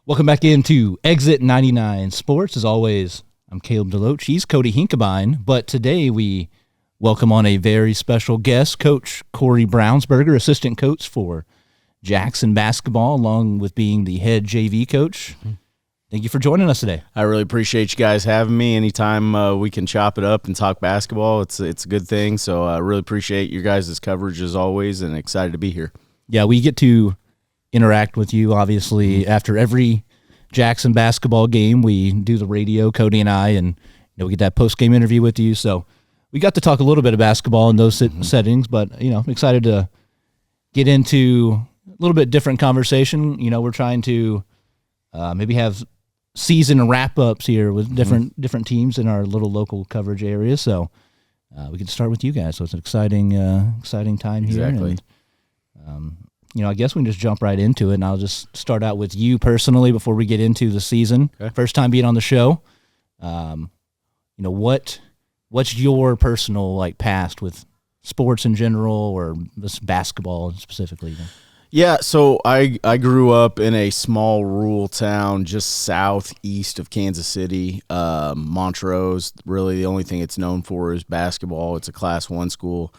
Welcome back into Exit 99 Sports. As always, I'm Caleb Deloach. He's Cody Hinkabine, but today we welcome on a very special guest, Coach Corey Brownsberger, assistant coach for Jackson basketball, along with being the head JV coach. Thank you for joining us today. I really appreciate you guys having me. Anytime we can chop it up and talk basketball, it's a good thing. So I really appreciate your guys' coverage as always, and excited to be here. Yeah, we get to interact with you, obviously, after every Jackson basketball game. We do the radio, Cody and I, and we get that post-game interview with you. So we got to talk a little bit of basketball in those settings, but, I'm excited to get into a little bit different conversation. We're trying to maybe have season wrap-ups here with different teams in our little local coverage area. So we can start with you guys. So it's an exciting time here. Exactly. And, I guess we can just jump right into it, and I'll just start out with you personally before we get into the season. Okay. First time being on the show. What's your personal past with sports in general, or this basketball specifically? Yeah, so I grew up in a small rural town just southeast of Kansas City. Montrose, really the only thing it's known for is basketball. It's a Class 1 school.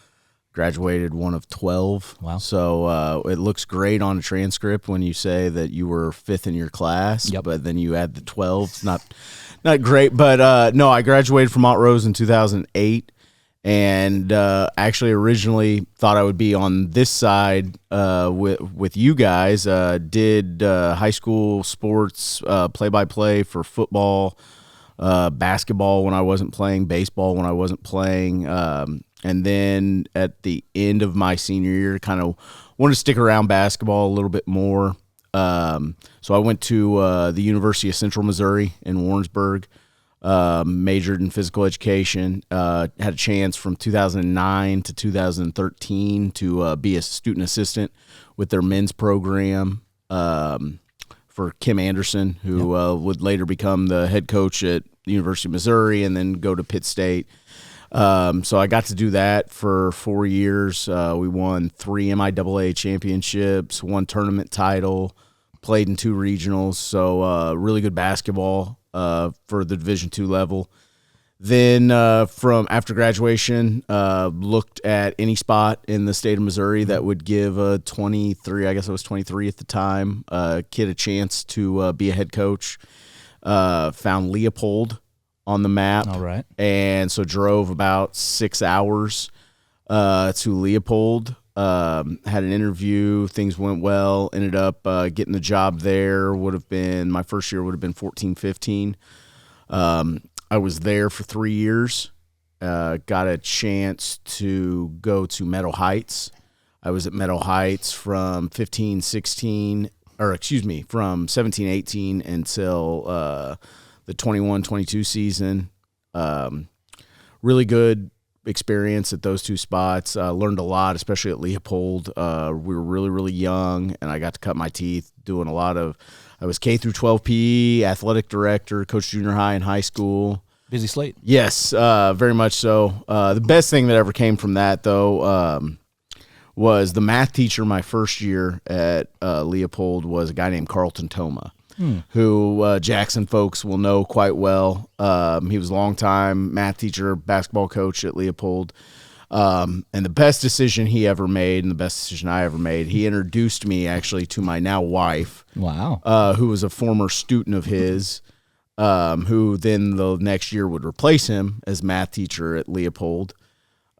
Graduated one of 12. Wow. So it looks great on a transcript when you say that you were fifth in your class, but then you add the 12. It's not great. But, no, I graduated from Montrose in 2008, and actually originally thought I would be on this side with you guys. Did high school sports play-by-play for football, basketball when I wasn't playing, baseball when I wasn't playing, and then at the end of my senior year, kind of wanted to stick around basketball a little bit more. So I went to the University of Central Missouri in Warrensburg, majored in physical education, had a chance from 2009 to 2013 to be a student assistant with their men's program for Kim Anderson, who would later become the head coach at the University of Missouri and then go to Pitt State. So I got to do that for 4 years. We won 3 MIAA championships, 1 tournament title, played in 2 regionals. So really good basketball for the Division II level. Then from after graduation, looked at any spot in the state of Missouri that would give a 23, I guess I was 23 at the time, kid a chance to be a head coach. Found Leopold on the map. All right. And so drove about 6 hours to Leopold. Had an interview. Things went well. Ended up getting the job there. My first year would have been 14-15. I was there for 3 years. Got a chance to go to Meadow Heights. I was at Meadow Heights from 17-18 until the 21-22 season. Really good experience at those 2 spots. Learned a lot, especially at Leopold. We were really, really young, and I got to cut my teeth doing a lot of – I was K through 12 PE, athletic director, coached junior high and high school. Busy slate. Yes, very much so. The best thing that ever came from that, though, was the math teacher my first year at Leopold was a guy named Carlton Toma. Who Jackson folks will know quite well. He was a longtime math teacher, basketball coach at Leopold. And the best decision he ever made, and the best decision I ever made, he introduced me actually to my now wife. Wow. Who was a former student of his, who then the next year would replace him as math teacher at Leopold.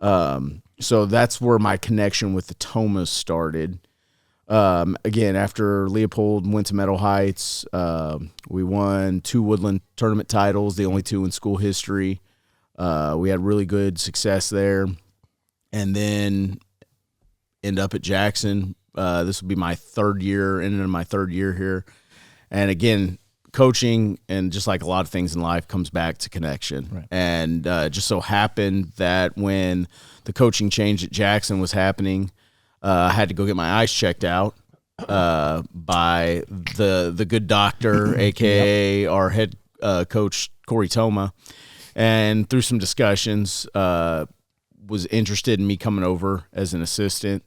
So that's where my connection with the Tomas started. Again, after Leopold went to Meadow Heights, we won 2 Woodland tournament titles, the only 2 in school history. We had really good success there. And then end up at Jackson. This will be my 3rd year, into my 3rd year here. And again, coaching, and just like a lot of things in life, comes back to connection. Right. And just so happened that when the coaching change at Jackson was happening, I had to go get my eyes checked out by the good doctor, a.k.a. our head coach, Corey Toma. And through some discussions, was interested in me coming over as an assistant.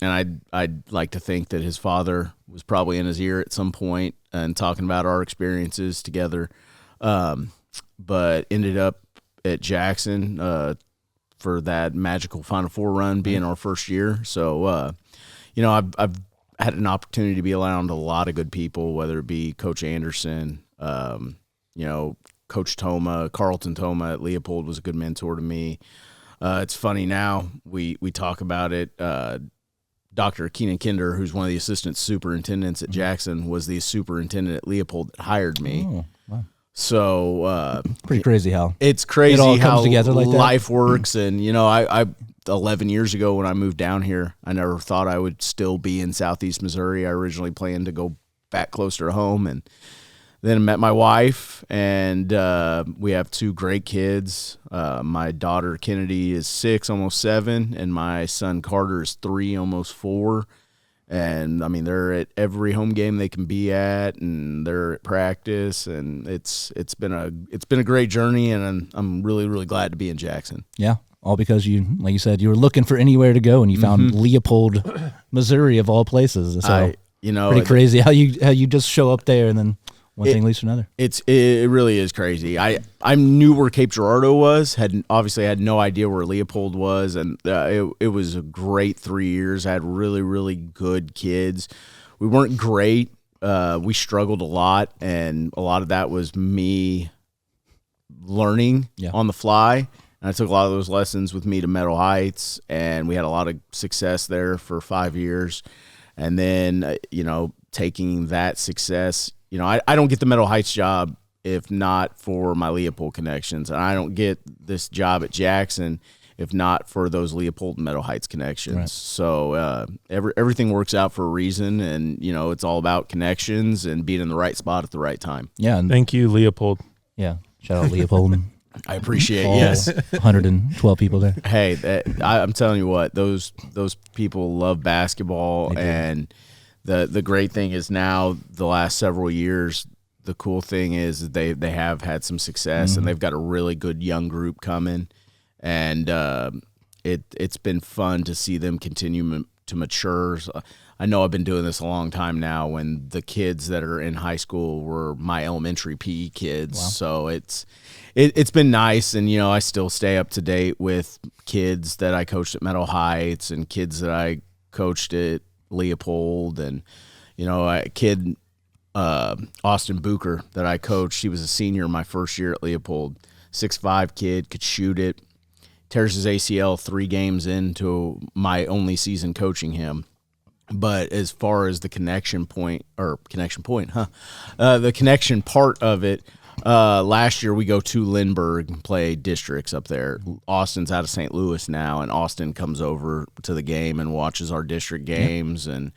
and I'd like to think that his father was probably in his ear at some point and talking about our experiences together. But ended up at Jackson for that magical Final Four run being our first year. So, I've had an opportunity to be around a lot of good people, whether it be Coach Anderson, Coach Toma, Carlton Toma at Leopold was a good mentor to me. It's funny now, we talk about it. Dr. Keenan Kinder, who's one of the assistant superintendents at Jackson, was the superintendent at Leopold that hired me. Oh, wow. So pretty crazy how it's crazy it all how comes together like that. Life works. And I 11 years ago when I moved down here, I never thought I would still be in Southeast Missouri. I originally planned to go back closer to home, and then I met my wife, and we have 2 great kids. My daughter Kennedy is 6, almost 7, and my son Carter is 3, almost 4. And I mean, they're at every home game they can be at, and they're at practice, and it's been a great journey, and I'm really, really glad to be in Jackson. Yeah, all because you, like you said, you were looking for anywhere to go, and you found Leopold, Missouri, of all places. So pretty crazy how you just show up there, and then one thing leads to another. It really is crazy. I knew where Cape Girardeau was, obviously had no idea where Leopold was, and it was a great 3 years. I had really, really good kids. We weren't great. We struggled a lot, and a lot of that was me learning on the fly. And I took a lot of those lessons with me to Meadow Heights, and we had a lot of success there for 5 years. And then, taking that success, I don't get the Meadow Heights job if not for my Leopold connections. And I don't get this job at Jackson if not for those Leopold and Meadow Heights connections. Right. So everything works out for a reason, and, it's all about connections and being in the right spot at the right time. Yeah. And thank you, Leopold. Yeah. Shout out Leopold. I appreciate it. Yes. 112 people there. Hey, I'm telling you what, those people love basketball, and the great thing is now the last several years, the cool thing is they have had some success, and they've got a really good young group coming, and it's been fun to see them continue to mature. I know I've been doing this a long time now, when the kids that are in high school were my elementary PE kids. Wow. So it's been nice, and I still stay up to date with kids that I coached at Meadow Heights and kids that I coached at Leopold, and a kid Austin Bucher that I coached. He was a senior my first year at Leopold. 6'5" kid, could shoot it. Tears his ACL 3 games into my only season coaching him. But as far as the connection part of it, last year we go to Lindbergh and play districts up there. Austin's out of St. Louis now, and Austin comes over to the game and watches our district games, and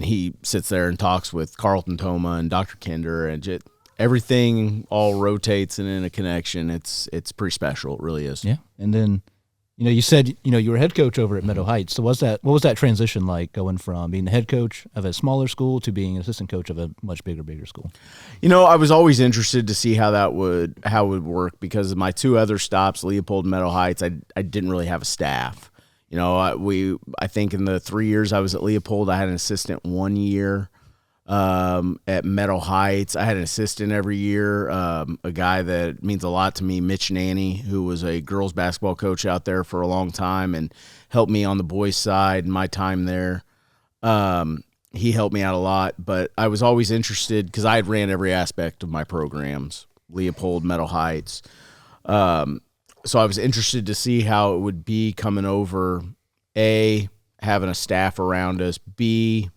he sits there and talks with Carlton Toma and Dr. Kinder, and everything all rotates and in a connection. It's pretty special. It really is. Yeah. And then, you said, you were head coach over at Meadow Heights. So what was that transition like, going from being the head coach of a smaller school to being an assistant coach of a much bigger school? I was always interested to see how it would work, because of my 2 other stops, Leopold and Meadow Heights, I didn't really have a staff. I think in the 3 years I was at Leopold, I had an assistant 1 year. At Meadow Heights, I had an assistant every year, a guy that means a lot to me, Mitch Nanny, who was a girls basketball coach out there for a long time and helped me on the boys' side in my time there. He helped me out a lot, but I was always interested because I had ran every aspect of my programs, Leopold, Meadow Heights. So I was interested to see how it would be coming over, A, having a staff around us, B,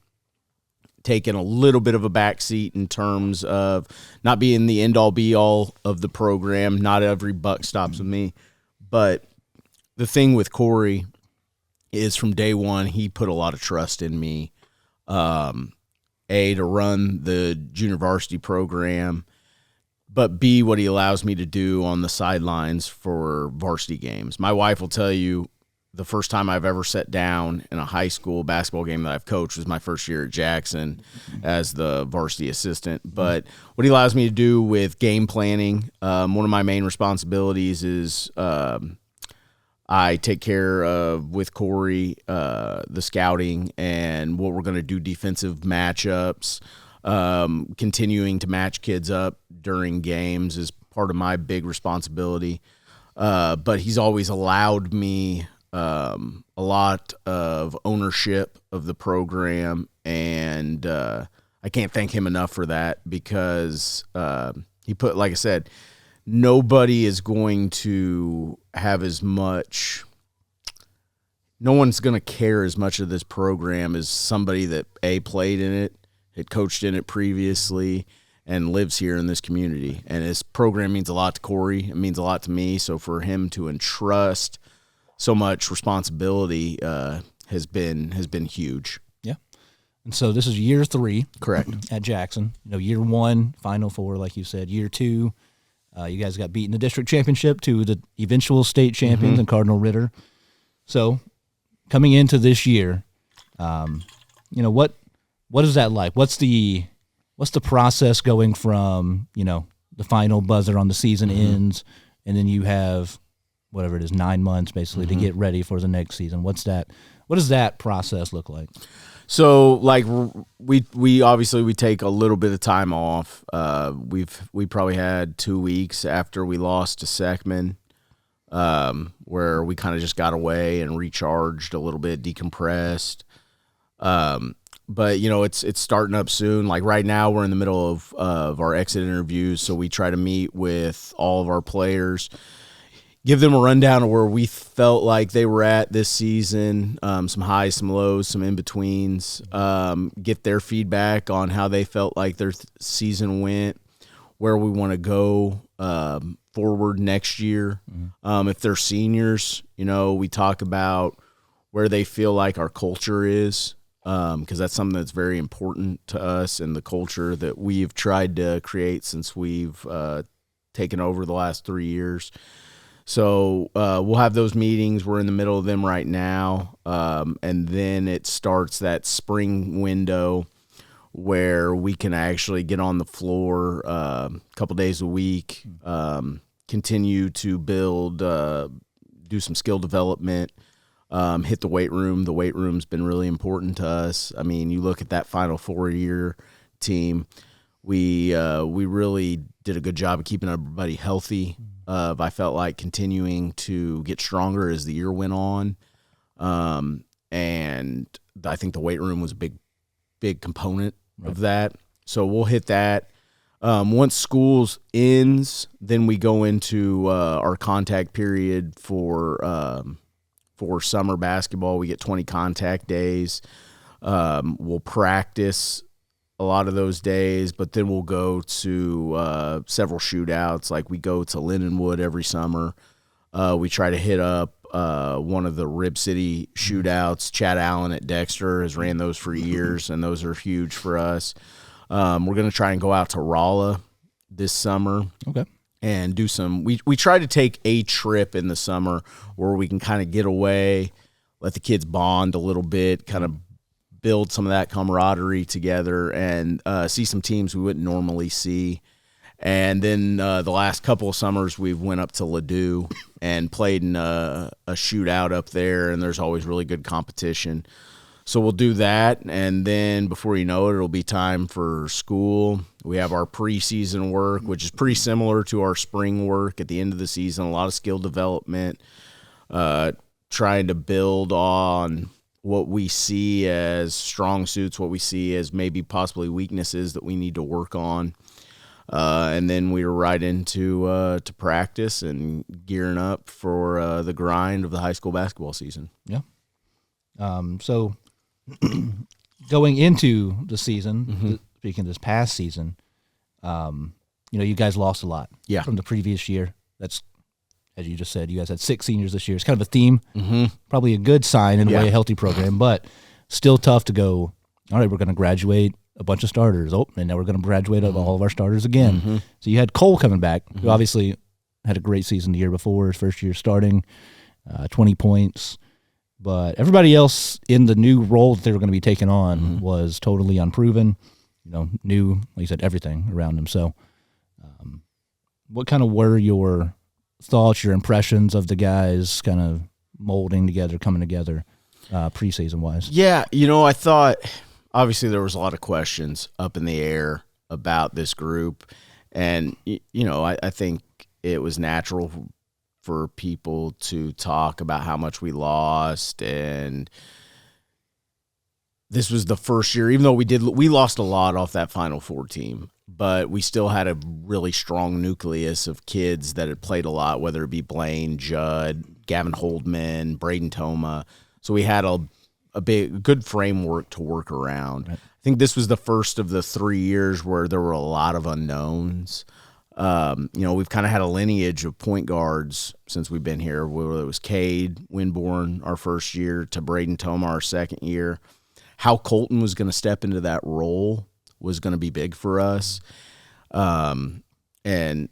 taking a little bit of a backseat in terms of not being the end-all be-all of the program. Not every buck stops with me. But the thing with Corey is, from day one, he put a lot of trust in me, A, to run the junior varsity program, but B, what he allows me to do on the sidelines for varsity games. My wife will tell you, the first time I've ever sat down in a high school basketball game that I've coached was my first year at Jackson as the varsity assistant. But what he allows me to do with game planning, one of my main responsibilities is I I take care of, with Corey, the scouting and what we're going to do, defensive matchups, continuing to match kids up during games is part of my big responsibility. But he's always allowed me a lot of ownership of the program, and I can't thank him enough for that, because he put, like I said, nobody is going to have as much – no one's going to care as much of this program as somebody that, A, played in it, had coached in it previously, and lives here in this community. And this program means a lot to Corey. It means a lot to me. So for him to entrust so much responsibility has been huge. Yeah. And so this is year 3. Correct. At Jackson. Year 1, Final Four, like you said. Year 2, you guys got beat in the district championship to the eventual state champions and Cardinal Ritter. So coming into this year, what is that like? What's the process going from, the final buzzer on the season ends, and then you have whatever it is, 9 months basically to get ready for the next season? What does that process look like? So, like, we obviously take a little bit of time off. We probably had 2 weeks after we lost to Seckman, where we kind of just got away and recharged a little bit, decompressed. But it's starting up soon. Like right now, we're in the middle of our exit interviews, so we try to meet with all of our players, give them a rundown of where we felt like they were at this season, some highs, some lows, some in-betweens, get their feedback on how they felt like their season went, where we want to go forward next year. If they're seniors, we talk about where they feel like our culture is, because that's something that's very important to us, and the culture that we've tried to create since we've taken over the last 3 years. So we'll have those meetings. We're in the middle of them right now. And then it starts that spring window where we can actually get on the floor a couple days a week, continue to build, do some skill development, hit the weight room. The weight room's been really important to us. I mean, you look at that Final 4-year team, we really did a good job of keeping everybody healthy. I felt like continuing to get stronger as the year went on. And I think the weight room was a big component of that. So we'll hit that. Once schools ends, then we go into our contact period for summer basketball. We get 20 contact days. We'll practice a lot of those days, but then we'll go to several shootouts. Like we go to Lindenwood every summer. We try to hit up one of the Rib City shootouts. Chad Allen at Dexter has ran those for years, and those are huge for us. We're going to try and go out to Rolla this summer. Okay. And do some – we try to take a trip in the summer where we can kind of get away, let the kids bond a little bit, kind of build some of that camaraderie together, and see some teams we wouldn't normally see. And then the last couple of summers we went up to Ladue and played in a shootout up there, and there's always really good competition. So we'll do that, and then before you know it, it'll be time for school. We have our preseason work, which is pretty similar to our spring work at the end of the season, a lot of skill development, trying to build on what we see as strong suits, what we see as maybe possibly weaknesses that we need to work on. And then we were right into to practice and gearing up for the grind of the high school basketball season. Yeah. So going into the season, speaking of this past season, you guys lost a lot from the previous year. That's, as you just said, you guys had 6 seniors this year. It's kind of a theme, probably a good sign in a way, a healthy program, but still tough to go, all right, we're going to graduate a bunch of starters. Oh, and now we're going to graduate all of our starters again. So you had Cole coming back, who obviously had a great season the year before, his first year starting, 20 points. But everybody else in the new role that they were going to be taking on was totally unproven, new, like you said, everything around them. So what kind of were your thoughts, your impressions of the guys kind of molding together, coming together preseason wise? Yeah, I thought obviously there was a lot of questions up in the air about this group, and I think it was natural for people to talk about how much we lost, and this was the first year, even though we lost a lot off that Final Four team, but we still had a really strong nucleus of kids that had played a lot, whether it be Blaine, Judd, Gavin Holdman, Braden Toma. So we had a good framework to work around. Right. I think this was the first of the 3 years where there were a lot of unknowns. We've kind of had a lineage of point guards since we've been here, whether it was Cade Winborn our first year to Braden Toma our second year. How Colton was going to step into that role was going to be big for us. And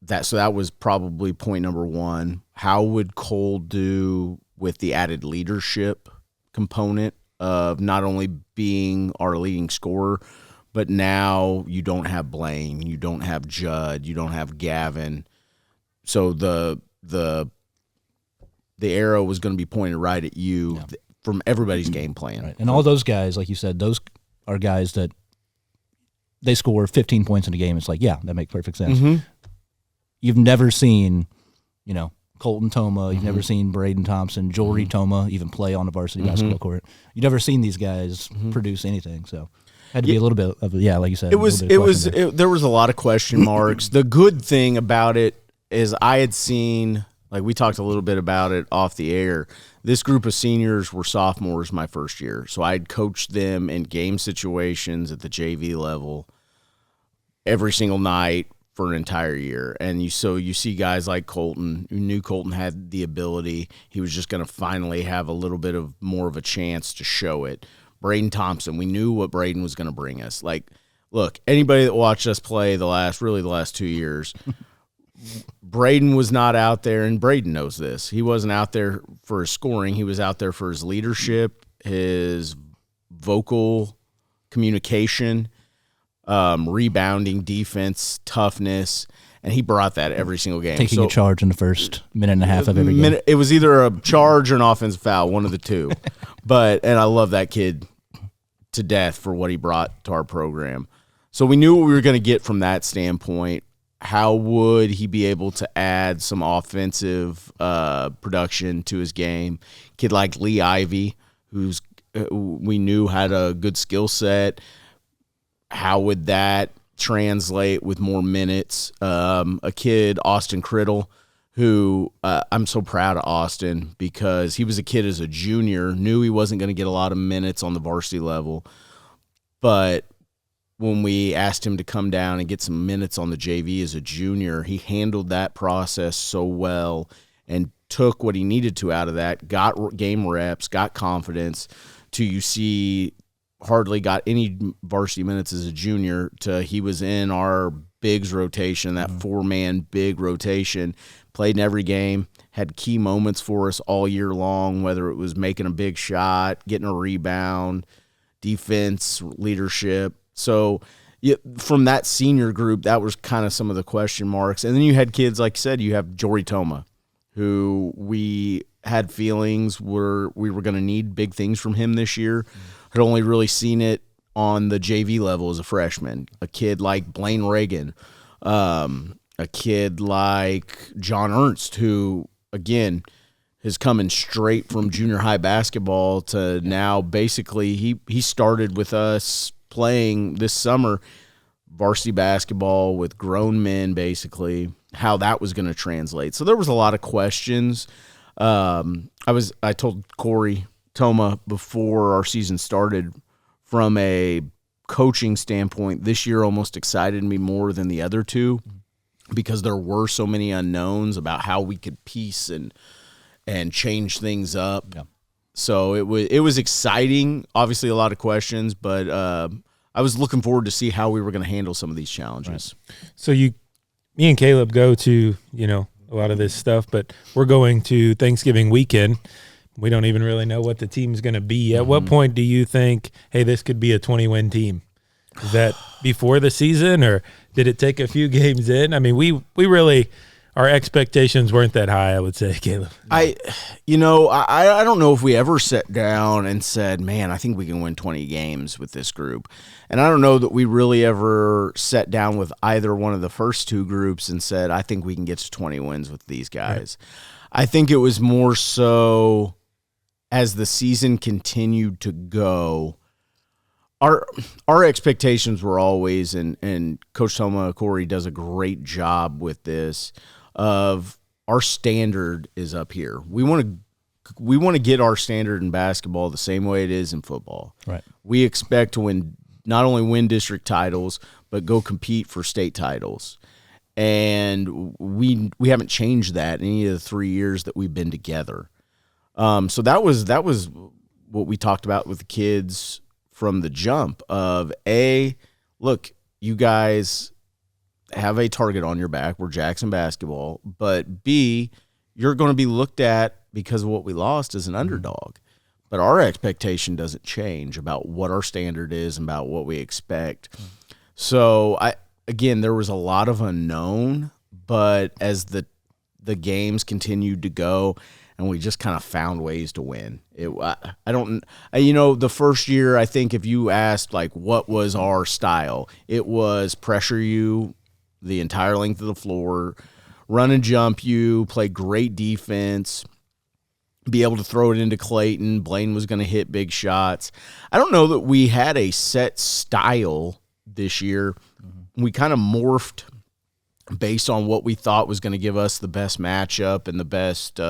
that was probably point number one. How would Cole do with the added leadership component of not only being our leading scorer, but now you don't have Blaine, you don't have Judd, you don't have Gavin. So the arrow was going to be pointed right at you from everybody's game plan. Right. And all those guys, like you said, those are guys that they score 15 points in a game. It's like, yeah, that makes perfect sense. Mm-hmm. You've never seen, Colton Toma. You've never seen Braden Thompson, Jory Toma even play on the varsity basketball court. You've never seen these guys produce anything. So had to be a little bit of, like you said. There was a lot of question marks. The good thing about it is I had seen, like we talked a little bit about it off the air, this group of seniors were sophomores my first year. So I had coached them in game situations at the JV level every single night for an entire year. And you see guys like Colton, who knew Colton had the ability. He was just going to finally have a little bit of more of a chance to show it. Braden Thompson, we knew what Braden was going to bring us. Like, look, anybody that watched us play the last 2 years, Braden was not out there, and Braden knows this. He wasn't out there for his scoring. He was out there for his leadership, his vocal communication, rebounding, defense, toughness, and he brought that every single game. Taking a charge in the first minute and a half of every game. It was either a charge or an offensive foul, one of the two. And I love that kid to death for what he brought to our program. So we knew what we were going to get from that standpoint. How would he be able to add some offensive production to his game? Kid like Lee Ivey, who's we knew had a good skill set. How would that translate with more minutes? A kid, Austin Criddle, who I'm so proud of Austin because he was a kid as a junior, knew he wasn't going to get a lot of minutes on the varsity level, but when we asked him to come down and get some minutes on the JV as a junior, he handled that process so well and took what he needed to out of that, got game reps, got confidence to you see hardly got any varsity minutes as a junior to he was in our bigs rotation, that four-man big rotation, played in every game, had key moments for us all year long, whether it was making a big shot, getting a rebound, defense, leadership. So from that senior group, that was kind of some of the question marks. And then you had kids, like you said, you have Jory Toma, who we had feelings we were going to need big things from him this year. Had only really seen it on the JV level as a freshman. A kid like Blaine Reagan, a kid like John Ernst, who, again, is coming straight from junior high basketball to now basically he started with us playing this summer varsity basketball with grown men, basically, how that was going to translate. So there was a lot of questions. I told Corey Toma before our season started, from a coaching standpoint, this year almost excited me more than the other two because there were so many unknowns about how we could piece and change things up. Yeah. So it was exciting. Obviously, a lot of questions, but I was looking forward to see how we were going to handle some of these challenges. Right. So me and Caleb go to a lot of this stuff, but we're going to Thanksgiving weekend. We don't even really know what the team's going to be. At what point do you think, hey, this could be a 20-win team? Is that before the season, or did it take a few games in? I mean, we really our expectations weren't that high, I would say, Caleb. I don't know if we ever sat down and said, man, I think we can win 20 games with this group. And I don't know that we really ever sat down with either one of the first two groups and said, I think we can get to 20 wins with these guys. Right. I think it was more so as the season continued to go, our expectations were always, and Coach Corey does a great job with this, of our standard is up here. We want to get our standard in basketball the same way it is in football. Right. We expect to not only win district titles, but go compete for state titles. And we haven't changed that in any of the 3 years that we've been together. So that was what we talked about with the kids from the jump of look, you guys have a target on your back. We're Jackson basketball. But B, you're going to be looked at because of what we lost as an underdog. But our expectation doesn't change about what our standard is and about what we expect. So, again, there was a lot of unknown, but as the games continued to go, and we just kind of found ways to win. The first year, I think if you asked, like, what was our style, it was pressure you the entire length of the floor, run and jump you, play great defense, be able to throw it into Clayton. Blaine was going to hit big shots. I don't know that we had a set style this year. We kind of morphed based on what we thought was going to give us the best matchup and the best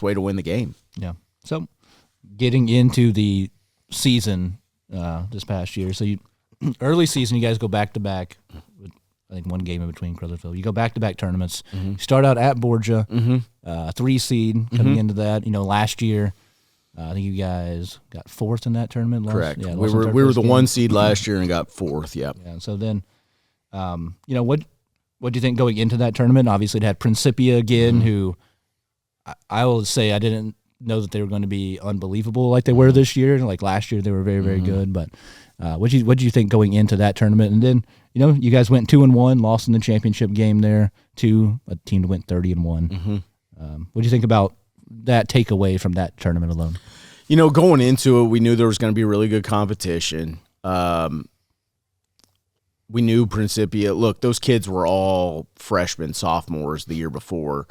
way to win the game. Yeah. So getting into the season this past year, so early season, you guys go back-to-back with, I think, one game in between Crothersville. You go back-to-back tournaments. Mm-hmm. You start out at Borgia, 3 seed coming into that. Last year, I think you guys got fourth in that tournament. Correct. Yeah, we were the 1 seed last year and got fourth, yeah. Yeah, so then, what do you think going into that tournament? Obviously, it had Principia again, who I will say I didn't know that they were going to be unbelievable like they were this year. Like last year, they were very, very good. But what did you think going into that tournament? And then, you guys went 2-1, lost in the championship game there to a team that went 30-1. What do you think about that takeaway from that tournament alone? Going into it, we knew there was going to be really good competition. We knew Principia. Look, those kids were all freshmen, sophomores the year before,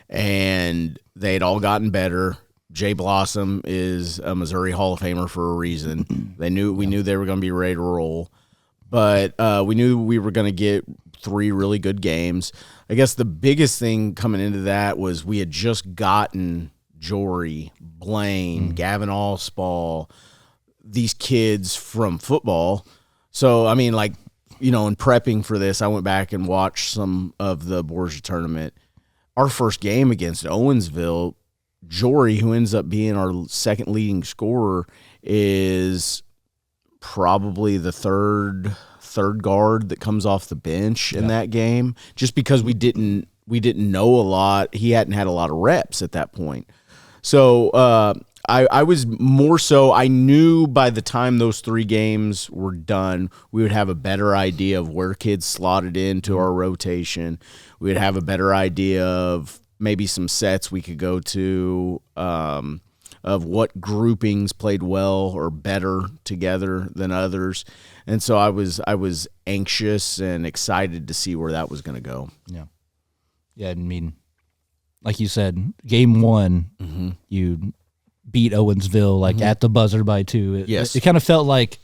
and they had all gotten better. Jay Blossom is a Missouri Hall of Famer for a reason. We knew they were going to be ready to roll, but we knew we were going to get 3 really good games. I guess the biggest thing coming into that was we had just gotten Jory, Blaine, Gavin Allspall, these kids from football. So, I mean, in prepping for this, I went back and watched some of the Borgia tournament. Our first game against Owensville, Jory, who ends up being our second leading scorer, is probably the third guard that comes off the bench in that game, just because we didn't know a lot. He hadn't had a lot of reps at that point. So I was more so, I knew by the time those 3 games were done, we would have a better idea of where kids slotted into our rotation. We would have a better idea of maybe some sets we could go to, of what groupings played well or better together than others. And so I was anxious and excited to see where that was going to go. Yeah. Yeah, I mean, like you said, game 1, you beat Owensville at the buzzer by 2. It kind of felt like,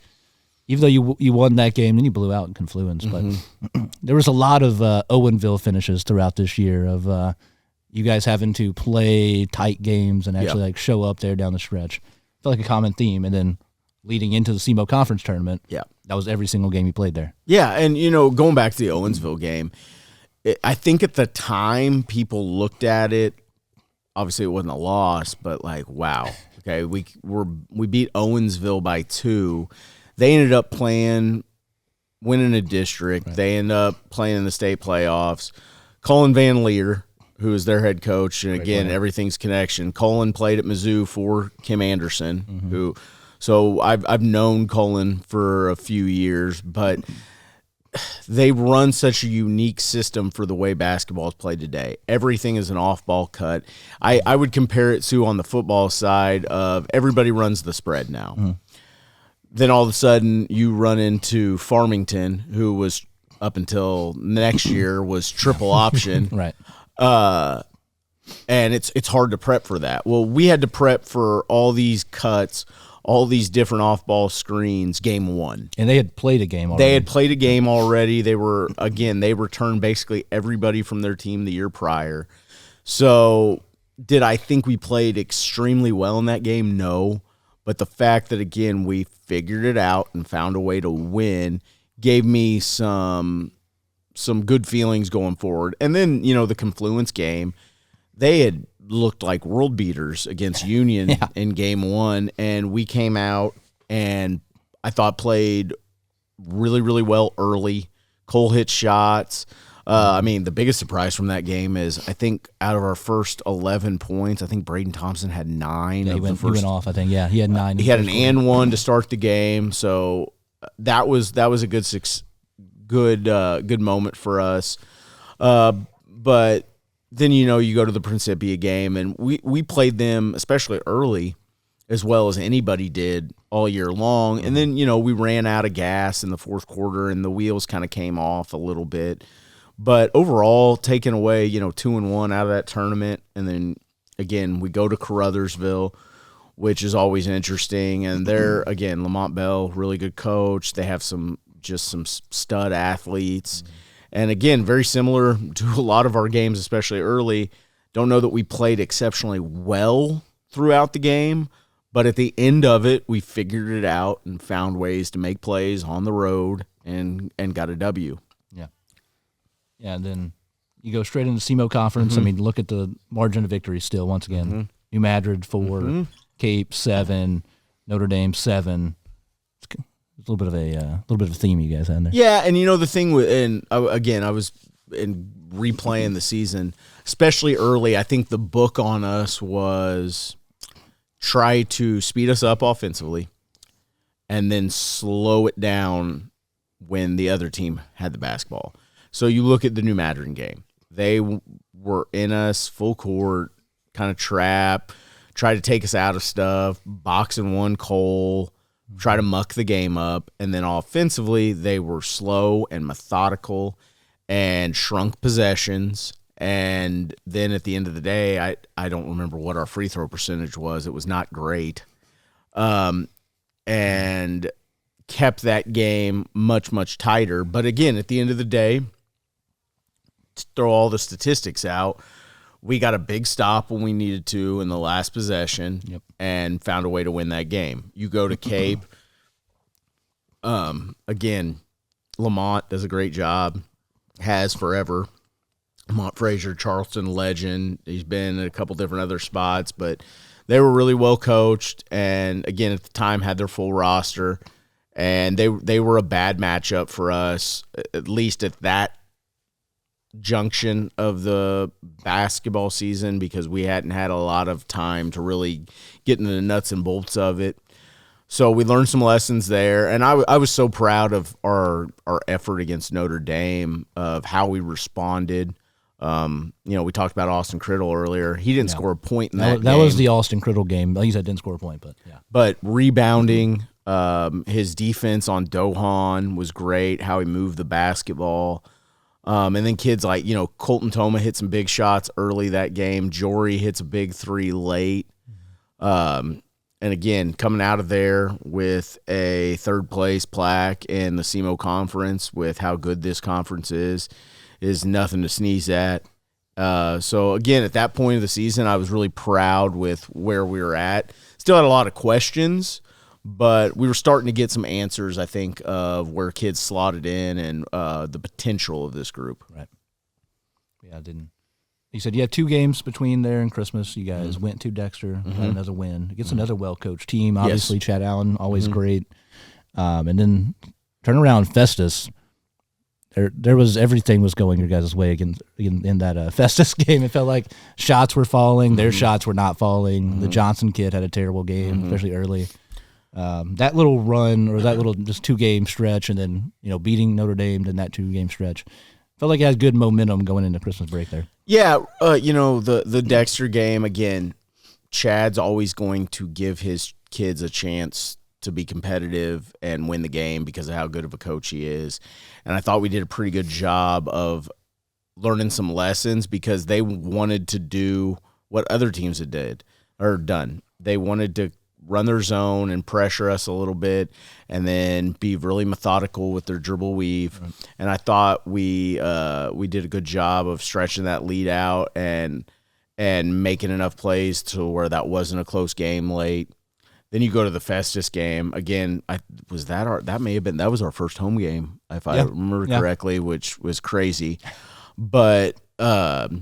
even though you won that game, then you blew out in Confluence. But there was a lot of Owensville finishes throughout this year of you guys having to play tight games and actually show up there down the stretch. Felt like a common theme. And then leading into the SEMO conference tournament, that was every single game you played there. Yeah, and going back to the Owensville game, I think at the time people looked at it. Obviously, it wasn't a loss, but wow, okay, we beat Owensville by 2. They ended up winning a district. Right. They ended up playing in the state playoffs. Colin Van Leer, who is their head coach, and again, everything's connection. Colin played at Mizzou for Kim Anderson, so I've known Colin for a few years, but they run such a unique system for the way basketball is played today. Everything is an off-ball cut. I would compare it to on the football side of everybody runs the spread now. Mm-hmm. Then all of a sudden you run into Farmington, who was up until next year was triple option. Right. And it's hard to prep for that. Well, we had to prep for all these cuts, all these different off-ball screens game one. And they had played a game already. They had played a game already. They returned basically everybody from their team the year prior. So did I think we played extremely well in that game? No. But the fact that, again, we figured it out and found a way to win gave me some good feelings going forward. And then, the Confluence game, they had looked like world beaters against Union in game one, and we came out and I thought played really, really well early. Cole hit shots. The biggest surprise from that game is I think out of our first 11 points, I think Braden Thompson had 9. Yeah, he went off, I think. Yeah, he had 9. He had an and one to start the game, so that was a good moment for us. But then, you go to the Principia game, and we played them, especially early, as well as anybody did all year long. And then, we ran out of gas in the fourth quarter, and the wheels kind of came off a little bit. But overall, taking away, 2-1 out of that tournament, and then, again, we go to Caruthersville, which is always interesting. And they're, again, Lamont Bell, really good coach. They have some stud athletes. And, again, very similar to a lot of our games, especially early. Don't know that we played exceptionally well throughout the game, but at the end of it, we figured it out and found ways to make plays on the road and got a W. Yeah. Yeah, and then you go straight into SEMO Conference. Mm-hmm. Look at the margin of victory still, once again. Mm-hmm. New Madrid 4, Cape 7, Notre Dame 7. It's a little bit of a theme you guys had there. Yeah, and the thing with, and again, I was replaying the season, especially early. I think the book on us was try to speed us up offensively, and then slow it down when the other team had the basketball. So you look at the New Madrid game; they were in us full court, kind of trap, try to take us out of stuff, boxing one Cole. Try to muck the game up, and then offensively, they were slow and methodical and shrunk possessions. And then at the end of the day, I don't remember what our free throw percentage was. It was not great. And kept that game much, much tighter. But again, at the end of the day, to throw all the statistics out, we got a big stop when we needed to in the last possession and found a way to win that game. You go to Cape. Again, Lamont does a great job, has forever. Lamont Frazier, Charleston legend. He's been in a couple different other spots, but they were really well coached. And, again, at the time had their full roster. And they were a bad matchup for us, at least at that junction of the basketball season, because we hadn't had a lot of time to really get into the nuts and bolts of it. So we learned some lessons there, and I was so proud of our effort against Notre Dame, of how we responded. We talked about Austin Criddle earlier. He didn't score a point in that game. That was the Austin Criddle game. Like you said, didn't score a point, but yeah. But rebounding, his defense on Dohan was great, how he moved the basketball. And then kids like, Colton Toma hit some big shots early that game. Jory hits a big 3 late. And again, coming out of there with a third-place plaque in the SEMO Conference with how good this conference is nothing to sneeze at. So, again, at that point of the season, I was really proud with where we were at. Still had a lot of questions, but we were starting to get some answers, I think, of where kids slotted in and the potential of this group. Right. Yeah, You said you have 2 games between there and Christmas. You guys went to Dexter, had another win against another well-coached team. Obviously, Chad Allen, always great. And then turn around Festus. There was everything was going your guys' way in that Festus game. It felt like shots were falling. Their shots were not falling. The Johnson kid had a terrible game, especially early. that little run or that little just 2-game stretch, and then beating Notre Dame in that 2-game stretch, felt like it had good momentum going into Christmas break there. Yeah, the Dexter game again. Chad's always going to give his kids a chance to be competitive and win the game because of how good of a coach he is. And I thought we did a pretty good job of learning some lessons because they wanted to do what other teams had done. They wanted to run their zone and pressure us a little bit and then be really methodical with their dribble weave. Right. And I thought we did a good job of stretching that lead out and making enough plays to where that wasn't a close game late. Then you go to the Festus game again. That was our first home game, if I remember correctly, which was crazy. But that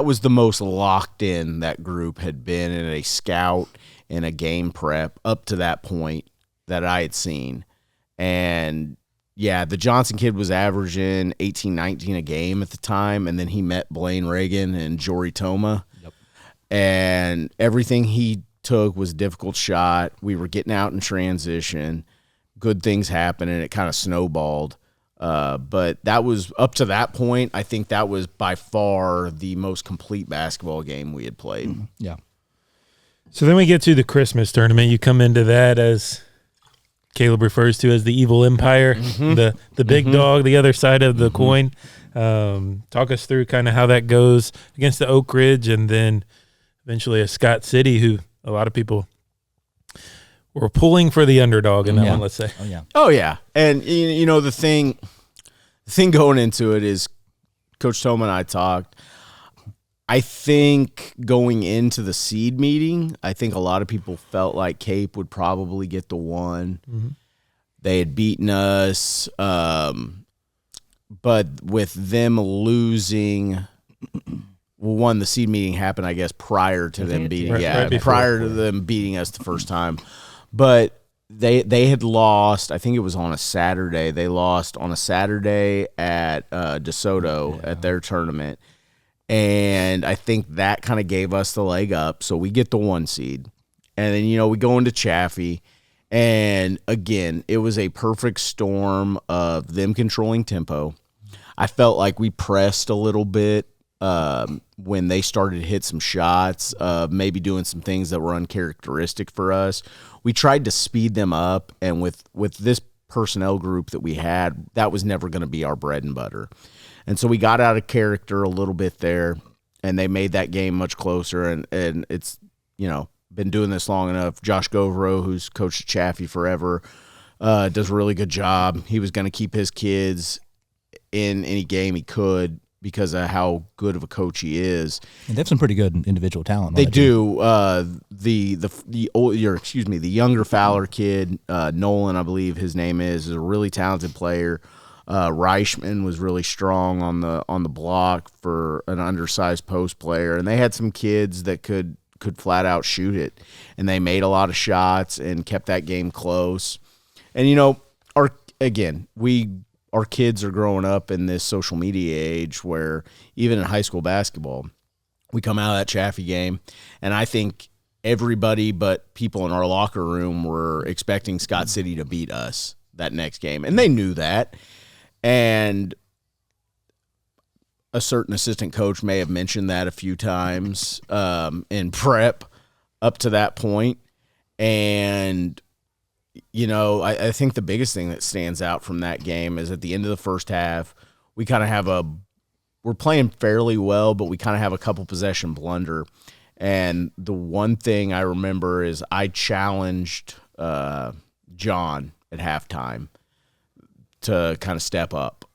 was the most locked in that group had been in a scout and a game prep up to that point that I had seen. And yeah, the Johnson kid was averaging 18, 19 a game at the time, and then he met Blaine Reagan and Jory Toma. Yep. And everything he took was a difficult shot. We were getting out in transition. Good things happened, and it kind of snowballed. But that was up to that point. I think that was by far the most complete basketball game we had played. Mm-hmm. Yeah. So then we get to the Christmas tournament. You come into that as Caleb refers to as the evil empire, the big dog, the other side of the coin. Talk us through kind of how that goes against the Oak Ridge and then eventually a Scott City, who a lot of people were pulling for the underdog in that one, let's say. Oh, yeah. And, the thing going into it is Coach Toma and I talked. I think going into the seed meeting, I think a lot of people felt like Cape would probably get the one. Mm-hmm. They had beaten us, but with them losing, the seed meeting happened, I guess, prior to them beating. Prior to them beating us the first time. But they had lost. I think it was on a Saturday. They lost on a Saturday at DeSoto at their tournament. And I think that kind of gave us the leg up. So we get the 1 seed. And then, we go into Chaffee. And, again, it was a perfect storm of them controlling tempo. I felt like we pressed a little bit when they started to hit some shots, maybe doing some things that were uncharacteristic for us. We tried to speed them up. And with this personnel group that we had, that was never going to be our bread and butter. And so we got out of character a little bit there, and they made that game much closer. And it's, been doing this long enough. Josh Govero, who's coached Chaffee forever, does a really good job. He was going to keep his kids in any game he could because of how good of a coach he is. And they have some pretty good individual talent. They do. The younger Fowler kid, Nolan, I believe his name is a really talented player. Reichman was really strong on the block for an undersized post player, and they had some kids that could flat out shoot it, and they made a lot of shots and kept that game close. And our kids are growing up in this social media age where even in high school basketball, we come out of that Chaffee game, and I think everybody but people in our locker room were expecting Scott City to beat us that next game, and they knew that. And a certain assistant coach may have mentioned that a few times in prep up to that point. And, I think the biggest thing that stands out from that game is at the end of the first half, we kind of we're playing fairly well, but we kind of have a couple possession blunder. And the one thing I remember is I challenged John at halftime to kind of step up.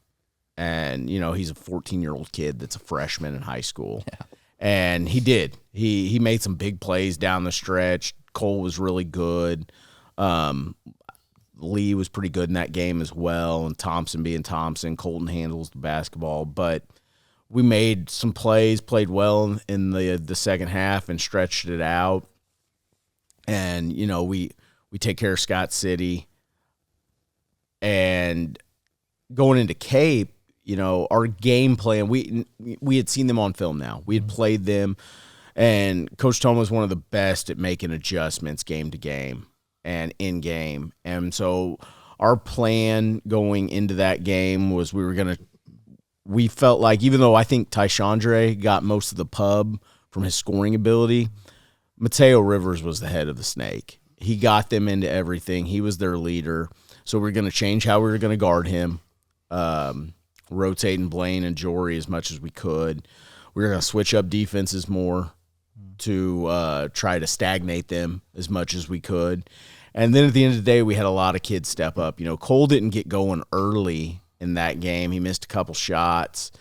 And, he's a 14-year-old kid that's a freshman in high school. Yeah. And he did. He made some big plays down the stretch. Cole was really good. Lee was pretty good in that game as well. And Thompson being Thompson, Colton handles the basketball. But we made some plays, played well in the second half and stretched it out. And, we take care of Scott City. And going into Cape, our game plan, we had seen them on film now. We had played them, And Coach Toma was one of the best at making adjustments game to game and in game. And so our plan going into that game was we felt like, even though I think Tyshandre got most of the pub from his scoring ability, Mateo Rivers was the head of the snake. He got them into everything. He was their leader. So we're going to change how we were going to guard him, rotating Blaine and Jory as much as we could. We were going to switch up defenses more to try to stagnate them as much as we could. And then at the end of the day, we had a lot of kids step up. Cole didn't get going early in that game. He missed a couple shots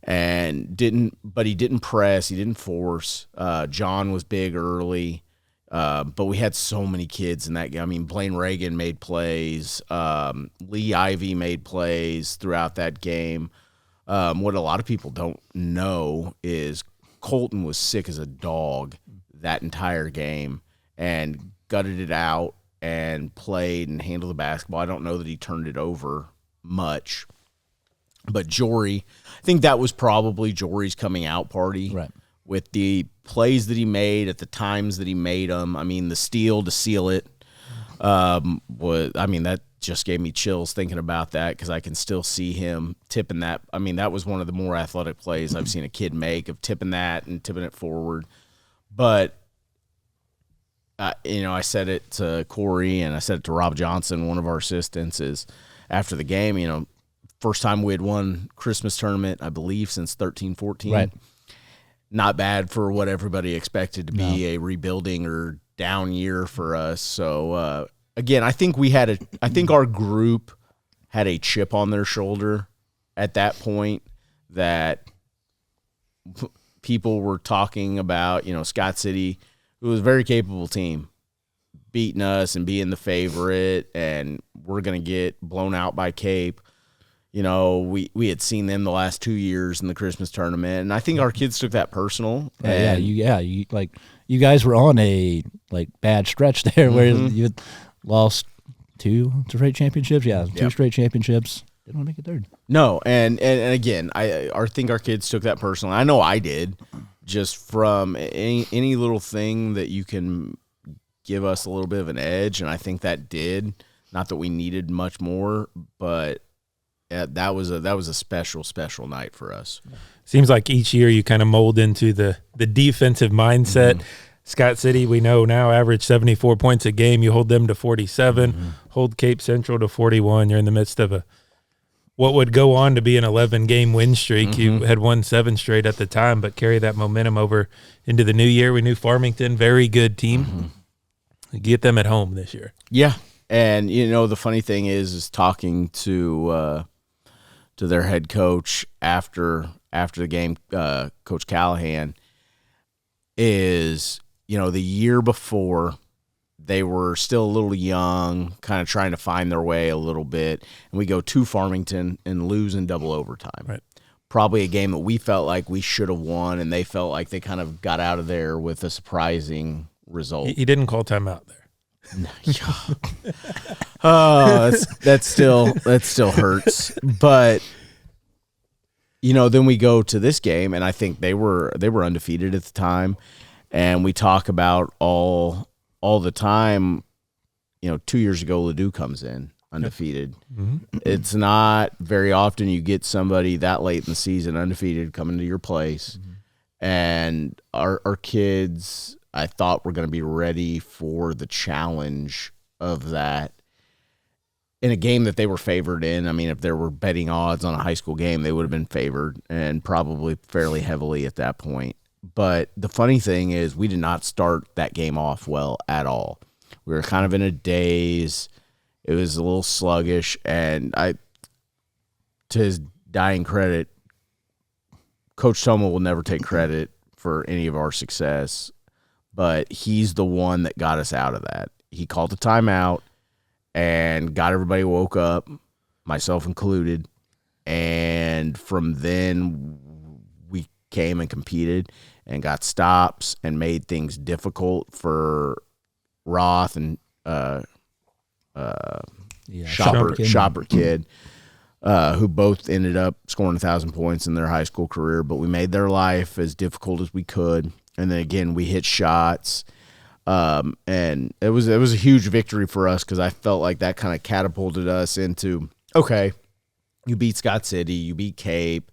but he didn't press. He didn't force. John was big early. But we had so many kids in that game. I mean, Blaine Reagan made plays. Lee Ivy made plays throughout that game. What a lot of people don't know is Colton was sick as a dog that entire game and gutted it out and played and handled the basketball. I don't know that he turned it over much. But Jory, I think that was probably Jory's coming out party. Right. With the plays that he made at the times that he made them. I mean, the steal to seal it that just gave me chills thinking about that because I can still see him tipping that. I mean, that was one of the more athletic plays I've seen a kid make, of tipping that and tipping it forward. But, I said it to Corey and I said it to Rob Johnson, one of our assistants, is after the game, first time we had won Christmas tournament, I believe, since 13-14. Right. Not bad for what everybody expected to be a rebuilding or down year for us. So, again, I think our group had a chip on their shoulder at that point that people were talking about, Scott City, who was a very capable team, beating us and being the favorite, and we're going to get blown out by Cape. We had seen them the last 2 years in the Christmas tournament, and I think our kids took that personal. You guys were on a bad stretch there where you had lost two straight championships. Yeah, two straight championships. Didn't want to make it third. No, and again, I think our kids took that personally. I know I did, just from any little thing that you can give us a little bit of an edge, and I think that did. Not that we needed much more, but. That was a special night for us. Seems like each year you kind of mold into the defensive mindset. Mm-hmm. Scott City, we know now, average 74 points a game. You hold them to 47, hold Cape Central to 41. You're in the midst of what would go on to be an 11-game win streak. Mm-hmm. You had won 7 straight at the time, but carry that momentum over into the new year. We knew Farmington, very good team. Mm-hmm. Get them at home this year. Yeah, and the funny thing is talking to their head coach after the game, Coach Callahan, is, the year before they were still a little young, kind of trying to find their way a little bit, and we go to Farmington and lose in double overtime. Right. Probably a game that we felt like we should have won, and they felt like they kind of got out of there with a surprising result. He didn't call timeout there. Oh, that still hurts. But then we go to this game, and I think they were undefeated at the time, and we talk about all the time. 2 years ago, Ladue comes in undefeated. Mm-hmm. It's not very often you get somebody that late in the season undefeated coming to your place, and our kids, I thought, were going to be ready for the challenge of that in a game that they were favored in. I mean, if there were betting odds on a high school game, they would have been favored, and probably fairly heavily at that point. But the funny thing is we did not start that game off well at all. We were kind of in a daze. It was a little sluggish, and to his dying credit, Coach Toma will never take credit for any of our success, but he's the one that got us out of that. He called the timeout and got everybody woke up, myself included, and from then we came and competed and got stops and made things difficult for Roth and Shopper Kid, who both ended up scoring 1,000 points in their high school career, but we made their life as difficult as we could. And then again, we hit shots. And it was a huge victory for us because I felt like that kind of catapulted us into, okay, you beat Scott City, you beat Cape,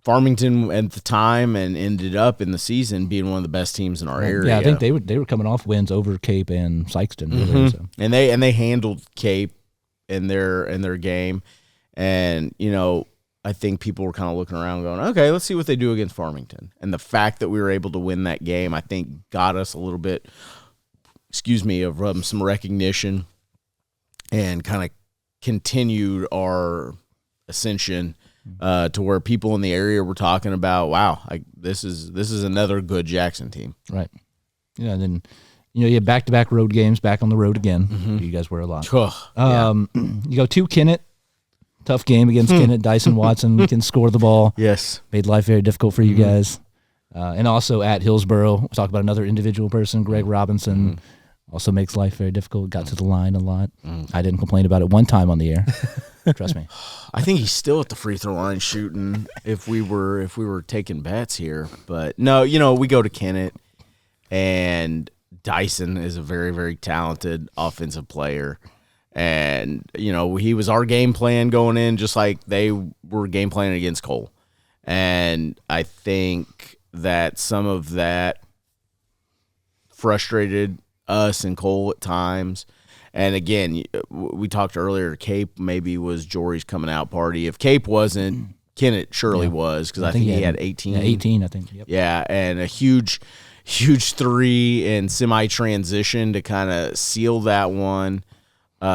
Farmington at the time, and ended up in the season being one of the best teams in our area. Yeah, I think they were coming off wins over Cape and Sykeston. Really, so. And they handled Cape in their game, and I think people were kind of looking around going, okay, let's see what they do against Farmington. And the fact that we were able to win that game, I think, got us a little bit, of some recognition, and kind of continued our ascension to where people in the area were talking about, wow, this is another good Jackson team. Right. Yeah, and then you had back-to-back road games, back on the road again. You guys were a lot. You go to Kennett. Tough game against Kennett. Dyson Watson can score the ball. Yes. Made life very difficult for you guys. And also at Hillsboro, we'll talk about another individual person, Greg Robinson. Also makes life very difficult. Got to the line a lot. I didn't complain about it one time on the air. Trust me. I think he's still at the free throw line shooting if we were taking bets here. But no, we go to Kennett, and Dyson is a very, very talented offensive player. And, he was our game plan going in, just like they were game planning against Cole. And I think that some of that frustrated us and Cole at times. And again, we talked earlier, Cape maybe was Jory's coming out party. If Cape wasn't, Kennett surely was, because I think he had 18. Yeah, 18, I think. Yep. Yeah, and a huge three in semi-transition to kind of seal that one. He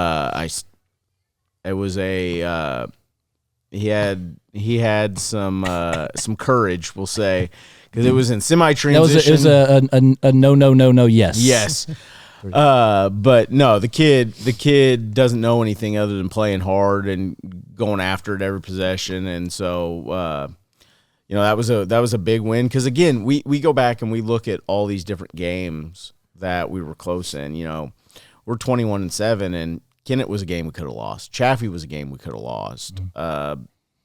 had some courage, we'll say, because it was in semi-transition. It was a no, yes. Yes. But no, the kid doesn't know anything other than playing hard and going after it every possession, and so that was a big win, because again, we go back and we look at all these different games that we were close in. We're 21-7, and Kennett was a game we could have lost. Chaffee was a game we could have lost.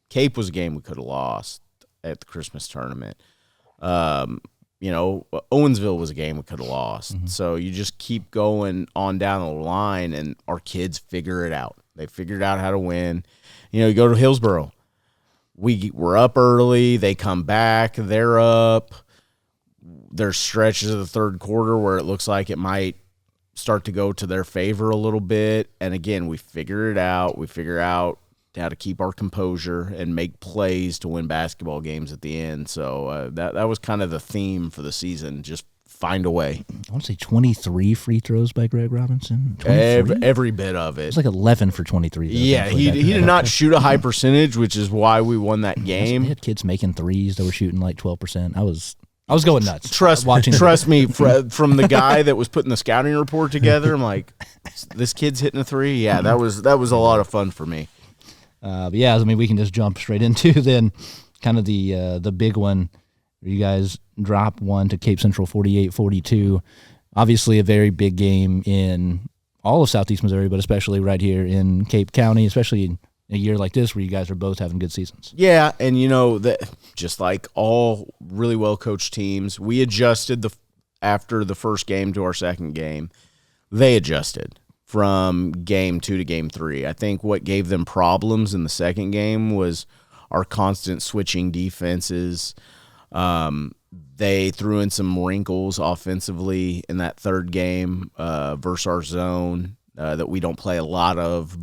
Cape was a game we could have lost at the Christmas tournament. Owensville was a game we could have lost. So you just keep going on down the line, and our kids figure it out. They figured out how to win. You go to Hillsboro. We're up early. They come back. They're up. There's stretches of the third quarter where it looks like it might start to go to their favor a little bit. And again, we figure it out. We figure out how to keep our composure and make plays to win basketball games at the end. So that was kind of the theme for the season. Just find a way. I want to say 23 free throws by Greg Robinson. Every bit of it. It was like 11 for 23. Yeah, he did not shoot a high percentage, which is why we won that game. They had kids making threes that were shooting like 12%. I was going nuts. Trust me, from the guy that was putting the scouting report together, I'm like, this kid's hitting a three. Yeah, that was a lot of fun for me. But yeah, we can just jump straight into then kind of the big one. You guys drop one to Cape Central 48-42. Obviously a very big game in all of Southeast Missouri, but especially right here in Cape County, especially in a year like this where you guys are both having good seasons. Yeah, and that just like all really well-coached teams, we adjusted after the first game to our second game. They adjusted from game 2 to game 3. I think what gave them problems in the second game was our constant switching defenses. They threw in some wrinkles offensively in that third game versus our zone that we don't play a lot of.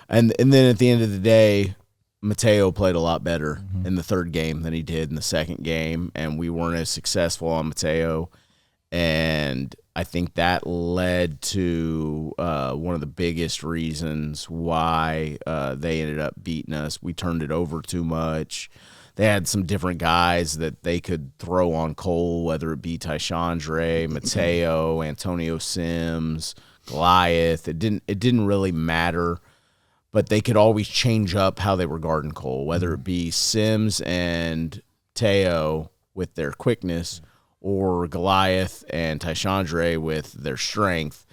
And then at the end of the day, Mateo played a lot better in the third game than he did in the second game, and we weren't as successful on Mateo. And I think that led to one of the biggest reasons why they ended up beating us. We turned it over too much. They had some different guys that they could throw on Cole, whether it be Tyshandre, Mateo, Antonio Sims, Goliath. It didn't really matter, but they could always change up how they were guarding Cole, whether it be Sims and Teo with their quickness or Goliath and Tyshandre with their strength.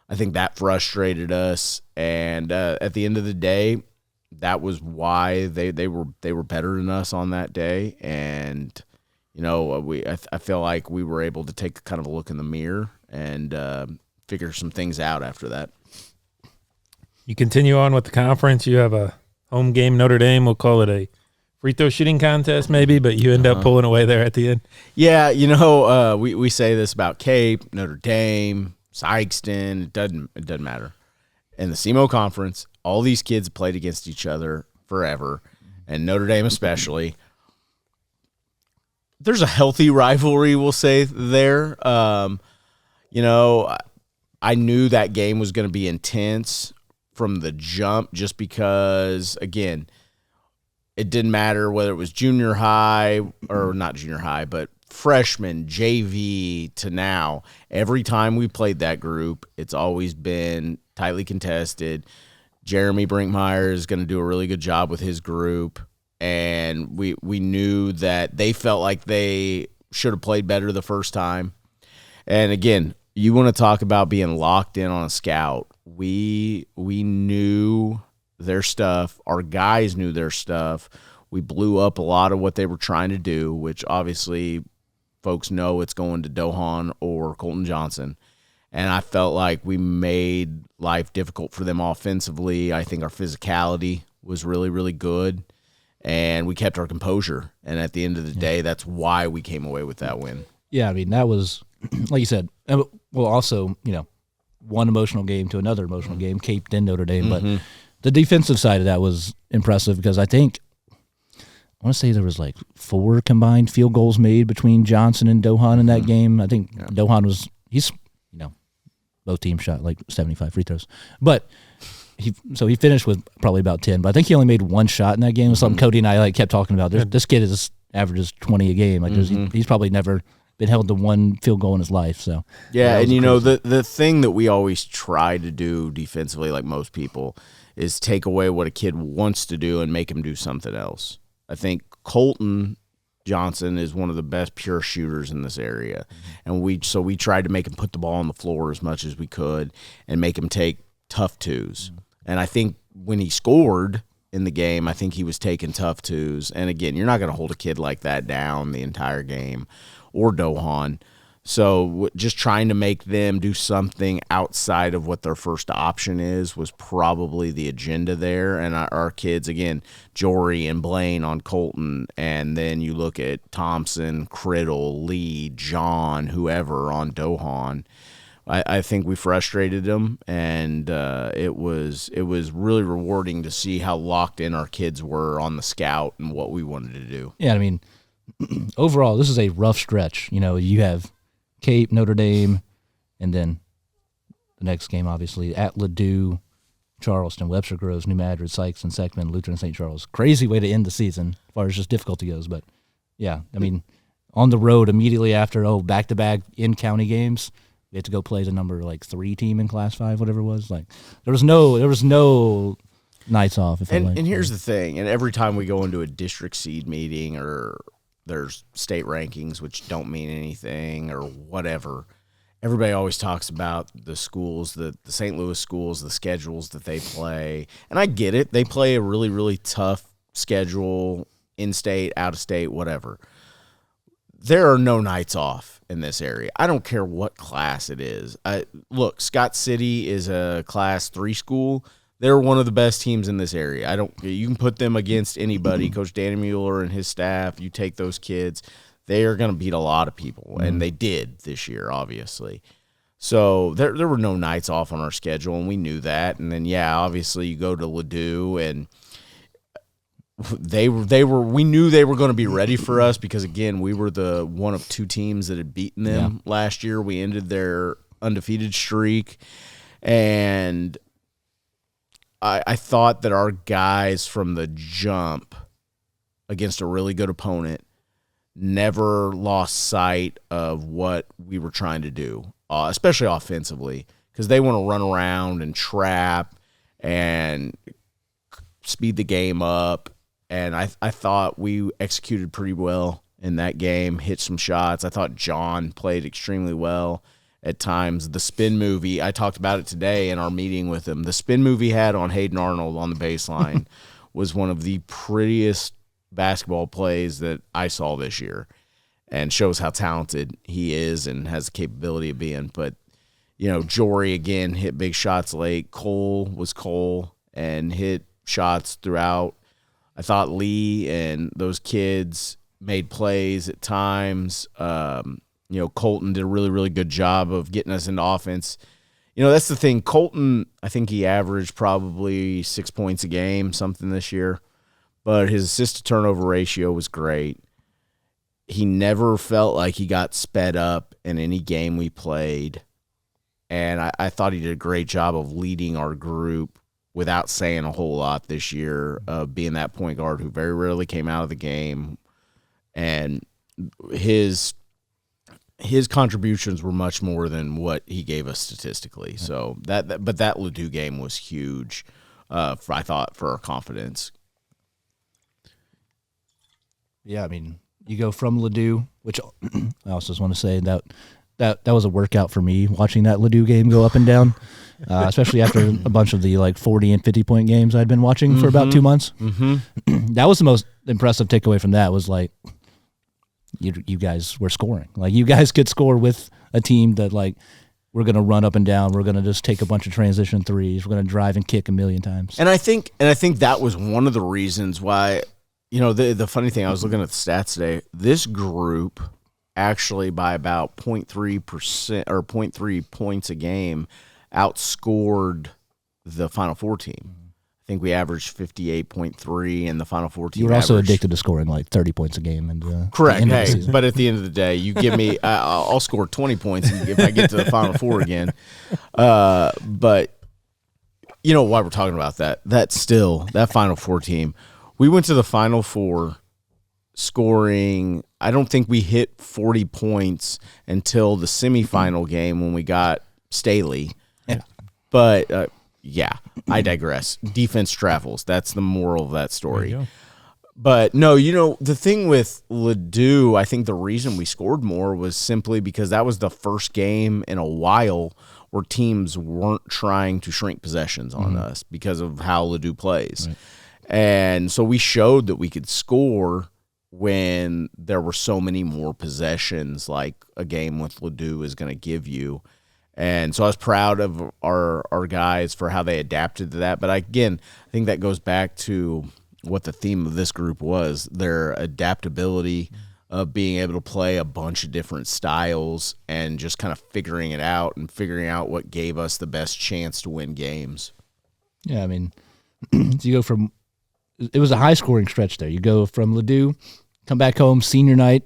I think that frustrated us, and at the end of the day, that was why they were better than us on that day. And I feel like we were able to take kind of a look in the mirror and figure some things out after that. You continue on with the conference. You have a home game, Notre Dame. We'll call it a free throw shooting contest maybe, but you end up pulling away there at the end. Yeah, we say this about Cape, Notre Dame, Sykeston. It doesn't matter. In the SEMO conference, all these kids played against each other forever, and Notre Dame especially. There's a healthy rivalry, we'll say, there. I knew that game was going to be intense from the jump just because, again, it didn't matter whether it was junior high or not junior high, but freshman, JV to now. Every time we played that group, it's always been tightly contested. Jeremy Brinkmeyer is going to do a really good job with his group, and we knew that they felt like they should have played better the first time. And, again, you want to talk about being locked in on a scout. We knew their stuff. Our guys knew their stuff. We blew up a lot of what they were trying to do, which obviously folks know it's going to Dohan or Colton Johnson. And I felt like we made life difficult for them offensively. I think our physicality was really, really good, and we kept our composure. And at the end of the day, that's why we came away with that win. Yeah, I mean, that was, like you said, well, also, one emotional game to another emotional game, Cape then Notre Dame. But the defensive side of that was impressive because I want to say there was like 4 combined field goals made between Johnson and Dohan in that game. I think Dohan he's both teams shot like 75 free throws. But he finished with probably about 10. But I think he only made 1 shot in that game. It was something Cody and I kept talking about. This kid averages 20 a game. Like he's probably never been held to 1 field goal in his life. So yeah, and the thing that we always try to do defensively, like most people, is take away what a kid wants to do and make him do something else. I think Colton Johnson is one of the best pure shooters in this area, and we tried to make him put the ball on the floor as much as we could and make him take tough twos. And I think when he scored in the game, I think he was taking tough twos. And again, you're not going to hold a kid like that down the entire game, or Dohan. So just trying to make them do something outside of what their first option is was probably the agenda there. And our kids, again, Jory and Blaine on Colton, and then you look at Thompson, Criddle, Lee, John, whoever on Dohan. I think we frustrated them, and it was really rewarding to see how locked in our kids were on the scout and what we wanted to do. Yeah, I mean, overall, this is a rough stretch. You have Cape, Notre Dame, and then the next game, obviously, at Ladue, Charleston, Webster Groves, New Madrid, Sykes, and Seckman, Lutheran, St. Charles. Crazy way to end the season as far as just difficulty goes. But, yeah, I mean, on the road immediately after, back-to-back in-county games, we had to go play the number 3 team in Class 5, whatever it was. Like there was no nights off. And here's the thing, and every time we go into a district seed meeting or there's state rankings, which don't mean anything or whatever, everybody always talks about the schools, the St. Louis schools, the schedules that they play. And I get it. They play a really, really tough schedule, in-state, out-of-state, whatever. There are no nights off in this area. I don't care what class it is. Look, Scott City is a Class 3 school. They're one of the best teams in this area. You can put them against anybody. Coach Danny Mueller and his staff, you take those kids, they are going to beat a lot of people, and they did this year, obviously. So there were no nights off on our schedule, and we knew that. And then, obviously you go to Ladue, and we knew they were going to be ready for us because, again, we were the one of 2 teams that had beaten them last year. We ended their undefeated streak, and I thought that our guys from the jump against a really good opponent never lost sight of what we were trying to do, especially offensively, because they want to run around and trap and speed the game up. And I thought we executed pretty well in that game, hit some shots. I thought John played extremely well at times. The spin movie, I talked about it today in our meeting with him. The spin movie he had on Hayden Arnold on the baseline was one of the prettiest basketball plays that I saw this year. and shows how talented he is and has the capability of being. But, Jory, again, hit big shots late. Cole was Cole and hit shots throughout. I thought Lee and those kids made plays at times. Colton did a really, really good job of getting us into offense. That's the thing. Colton, I think he averaged probably 6 points a game, something this year. But his assist-to-turnover ratio was great. He never felt like he got sped up in any game we played. And I thought he did a great job of leading our group without saying a whole lot this year, of being that point guard who very rarely came out of the game. And his contributions were much more than what he gave us statistically. So that Ladue game was huge, I thought, for our confidence. Yeah, I mean, you go from Ladue, which I also just want to say that was a workout for me, watching that Ladue game go up and down, especially after a bunch of the 40 and 50-point games I'd been watching for about 2 months. Mm-hmm. That was the most impressive takeaway from that, was you guys were scoring. You guys could score with a team that we're going to run up and down. We're going to just take a bunch of transition threes. We're going to drive and kick a million times. And I think that was one of the reasons why, the funny thing, I was looking at the stats today. This group actually by about 0.3% or 0.3 points a game outscored the Final Four team. I think we averaged 58.3, and the Final Four team. You were also addicted to scoring 30 points a game. And correct. Hey, but at the end of the day, you give me, I'll score 20 points if I get to the Final Four again. But why we're talking about that? That Final Four team. We went to the Final Four scoring. I don't think we hit 40 points until the semifinal game when we got Staley. Yeah. But I digress. Defense travels. That's the moral of that story. But no, the thing with Ladue, I think the reason we scored more was simply because that was the first game in a while where teams weren't trying to shrink possessions on us because of how Ladue plays. Right. And so we showed that we could score when there were so many more possessions like a game with Ladue is going to give you. And so I was proud of our guys for how they adapted to that. But I think that goes back to what the theme of this group was, their adaptability of being able to play a bunch of different styles and just kind of figuring it out and figuring out what gave us the best chance to win games. Yeah, I mean, you go from – it was a high-scoring stretch there. You go from Ladue, come back home, senior night,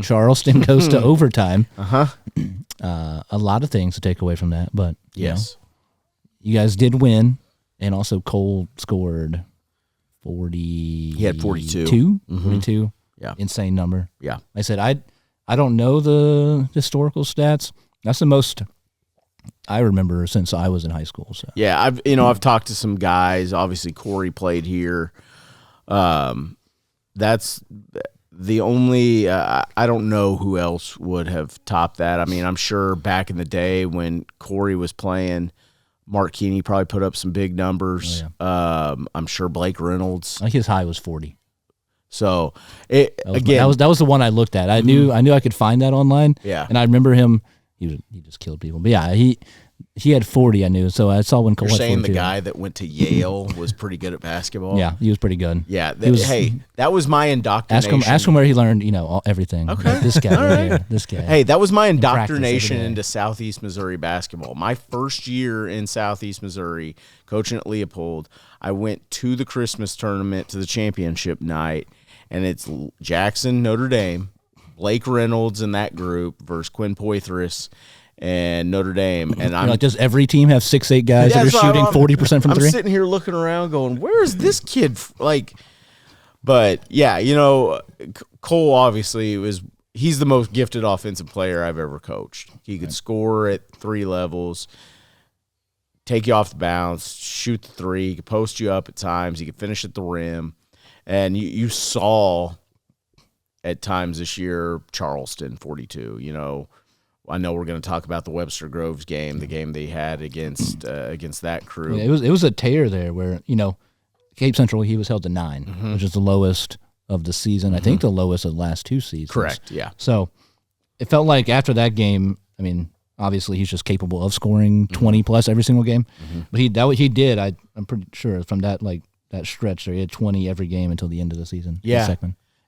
Charleston goes to overtime. A lot of things to take away from that, but yes, you guys did win, and also Cole scored 40. He had 42. 42. Yeah, insane number. Yeah, I said I don't know the historical stats. That's the most I remember since I was in high school. So yeah, I've talked to some guys. Obviously, Corey played here. That's the only I don't know who else would have topped that. I mean, I'm sure back in the day when Corey was playing, Mark Keeney probably put up some big numbers. Oh, yeah. I'm sure Blake Reynolds. I think his high was 40. So that was the one I looked at. I knew I could find that online. Yeah, and I remember him. He just killed people. But yeah, he had 40. I knew. So I saw when Cole You're had saying 42. the guy that went to Yale was pretty good at basketball. Yeah, he was pretty good. Yeah, that was my indoctrination. Ask him where he learned everything. Okay, like this guy right here, this guy. Hey, that was my indoctrination into Southeast Missouri basketball. My first year in Southeast Missouri, coaching at Leopold, I went to the Christmas tournament, to the championship night, and it's Jackson, Notre Dame, Blake Reynolds in that group versus Quinn Poitras and Notre Dame. And I'm like, does every team have 6'8" guys that are shooting 40% from three? I'm sitting here looking around going, where is this kid? But yeah, Cole obviously he's the most gifted offensive player I've ever coached. He could score at 3 levels, take you off the bounce, shoot the 3, he could post you up at times, he could finish at the rim. And you saw at times this year, Charleston 42. I know we're going to talk about the Webster Groves game, the game they had against that crew. Yeah, it was a tear there where Cape Central, he was held to 9, which is the lowest of the season. I think the lowest of the last 2 seasons. Correct, yeah. So it felt like after that game, I mean, obviously he's just capable of scoring 20-plus every single game. But he did, I'm pretty sure, from that that stretch there, he had 20 every game until the end of the season. Yeah.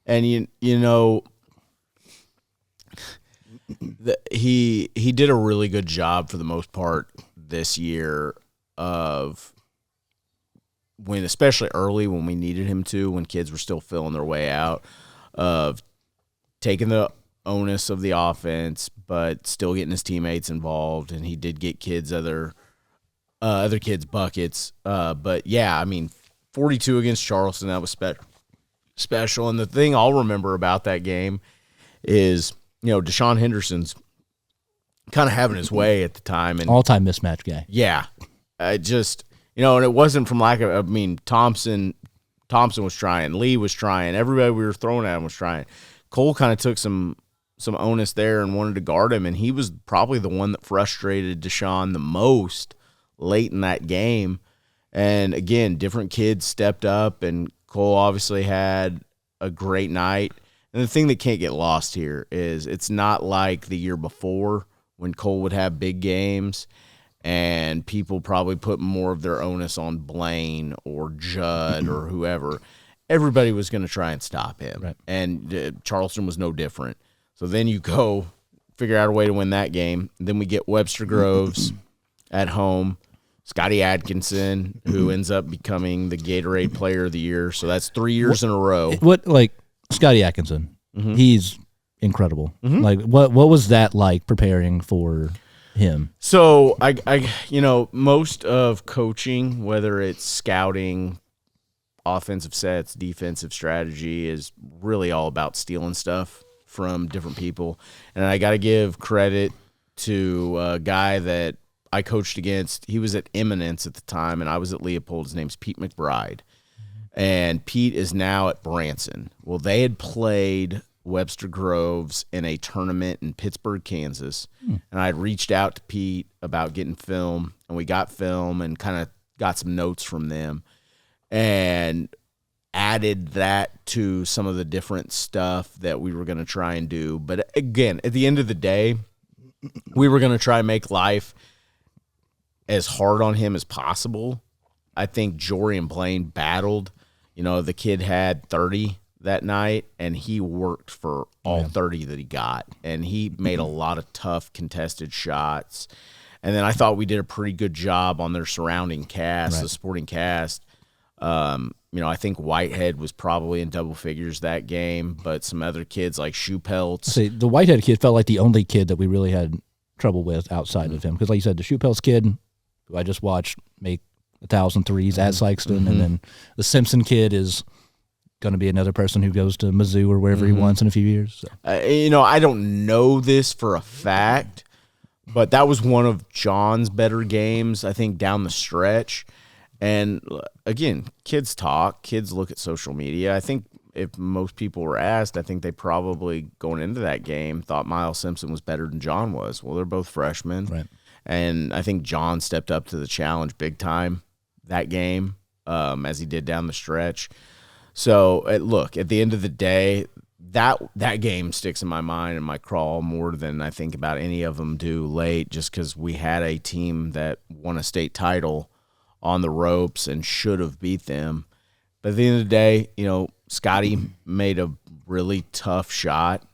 And, you know, he did a really good job for the most part this year of when, especially early when we needed him to, when kids were still feeling their way out, of taking the onus of the offense, but still getting his teammates involved. And he did get other kids buckets. But yeah, I mean, 42 against Charleston, that was special. And the thing I'll remember about that game is, you know, Deshaun Henderson's kind of having his way at the time. And all-time mismatch guy. Yeah. You know, and it wasn't from lack of, I mean, Thompson was trying, Lee was trying, everybody we were throwing at him was trying. Cole kind of took some onus there and wanted to guard him, and he was probably the one that frustrated Deshaun the most late in that game. And again, different kids stepped up, and Cole obviously had a great night. And the thing that can't get lost here is it's not like the year before when Cole would have big games and people probably put more of their onus on Blaine or Judd or whoever. Everybody was going to try and stop him. Right. And Charleston was no different. So then you go figure out a way to win that game. Then we get Webster Groves at home, Scotty Atkinson, who ends up becoming the Gatorade Player of the Year. So that's 3 years in a row. Scotty Atkinson, he's incredible. Like, what was that like preparing for him? So I you know, most of coaching, whether it's scouting, offensive sets, defensive strategy, is really all about stealing stuff from different people. And I got to give credit to a guy that I coached against. He was at Eminence at the time, and I was at Leopold. His name's Pete McBride. And Pete is now at Branson. Well, they had played Webster Groves in a tournament in Pittsburgh, Kansas. And I had reached out to Pete about getting film, and we got film and kind of got some notes from them and added that to some of the different stuff that we were going to try and do. But again, at the end of the day, we were going to try and make life as hard on him as possible. I think Jory and Blaine battled. You know, the kid had 30 that night, and he worked for all 30 that he got. And he made a lot of tough contested shots. And then I thought we did a pretty good job on their surrounding cast, the supporting cast. You know, I think Whitehead was probably in double figures that game, but some other kids like Shoe Pelts. See, the Whitehead kid felt like the only kid that we really had trouble with outside of him. Because like you said, the Shoe Pelts kid, who I just watched make 1,000 threes at Sykeston, and then the Simpson kid is going to be another person who goes to Mizzou or wherever he wants in a few years. So. You know, I don't know this for a fact, but that was one of John's better games, I think, down the stretch. And again, kids talk, kids look at social media. I think if most people were asked, I think they probably, going into that game, thought Miles Simpson was better than John was. Well, they're both freshmen. Right. And I think John stepped up to the challenge big time that game, as he did down the stretch. So, look, at the end of the day, that game sticks in my mind and my crawl more than I think about any of them do late, just because we had a team that won a state title on the ropes and should have beat them. But at the end of the day, you know, Scotty made a really tough shot,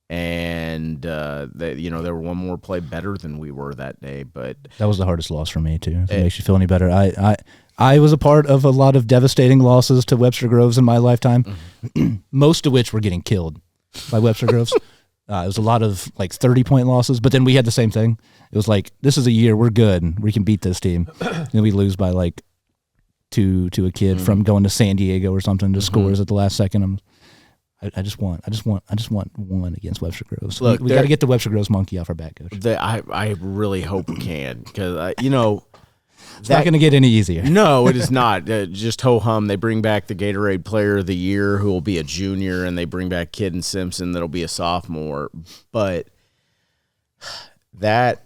and you know, they were one more play better than we were that day. But that was the hardest loss for me too. If it makes you feel any better, I was a part of a lot of devastating losses to Webster Groves in my lifetime, most of which were getting killed by Webster Groves. It was a lot of like 30-point losses, but then we had the same thing. It was like, this is a year we're good, we can beat this team, and we lose by like 2 to a kid from going to San Diego or something to scores at the last second. I just want one against Webster Groves. Look, we got to get the Webster Groves monkey off our back, Coach. I really hope we can, because you know. It's not going to get any easier. No, it is not. Just ho-hum. They bring back the Gatorade Player of the Year, who will be a junior, and they bring back Kidden Simpson, that'll be a sophomore. But that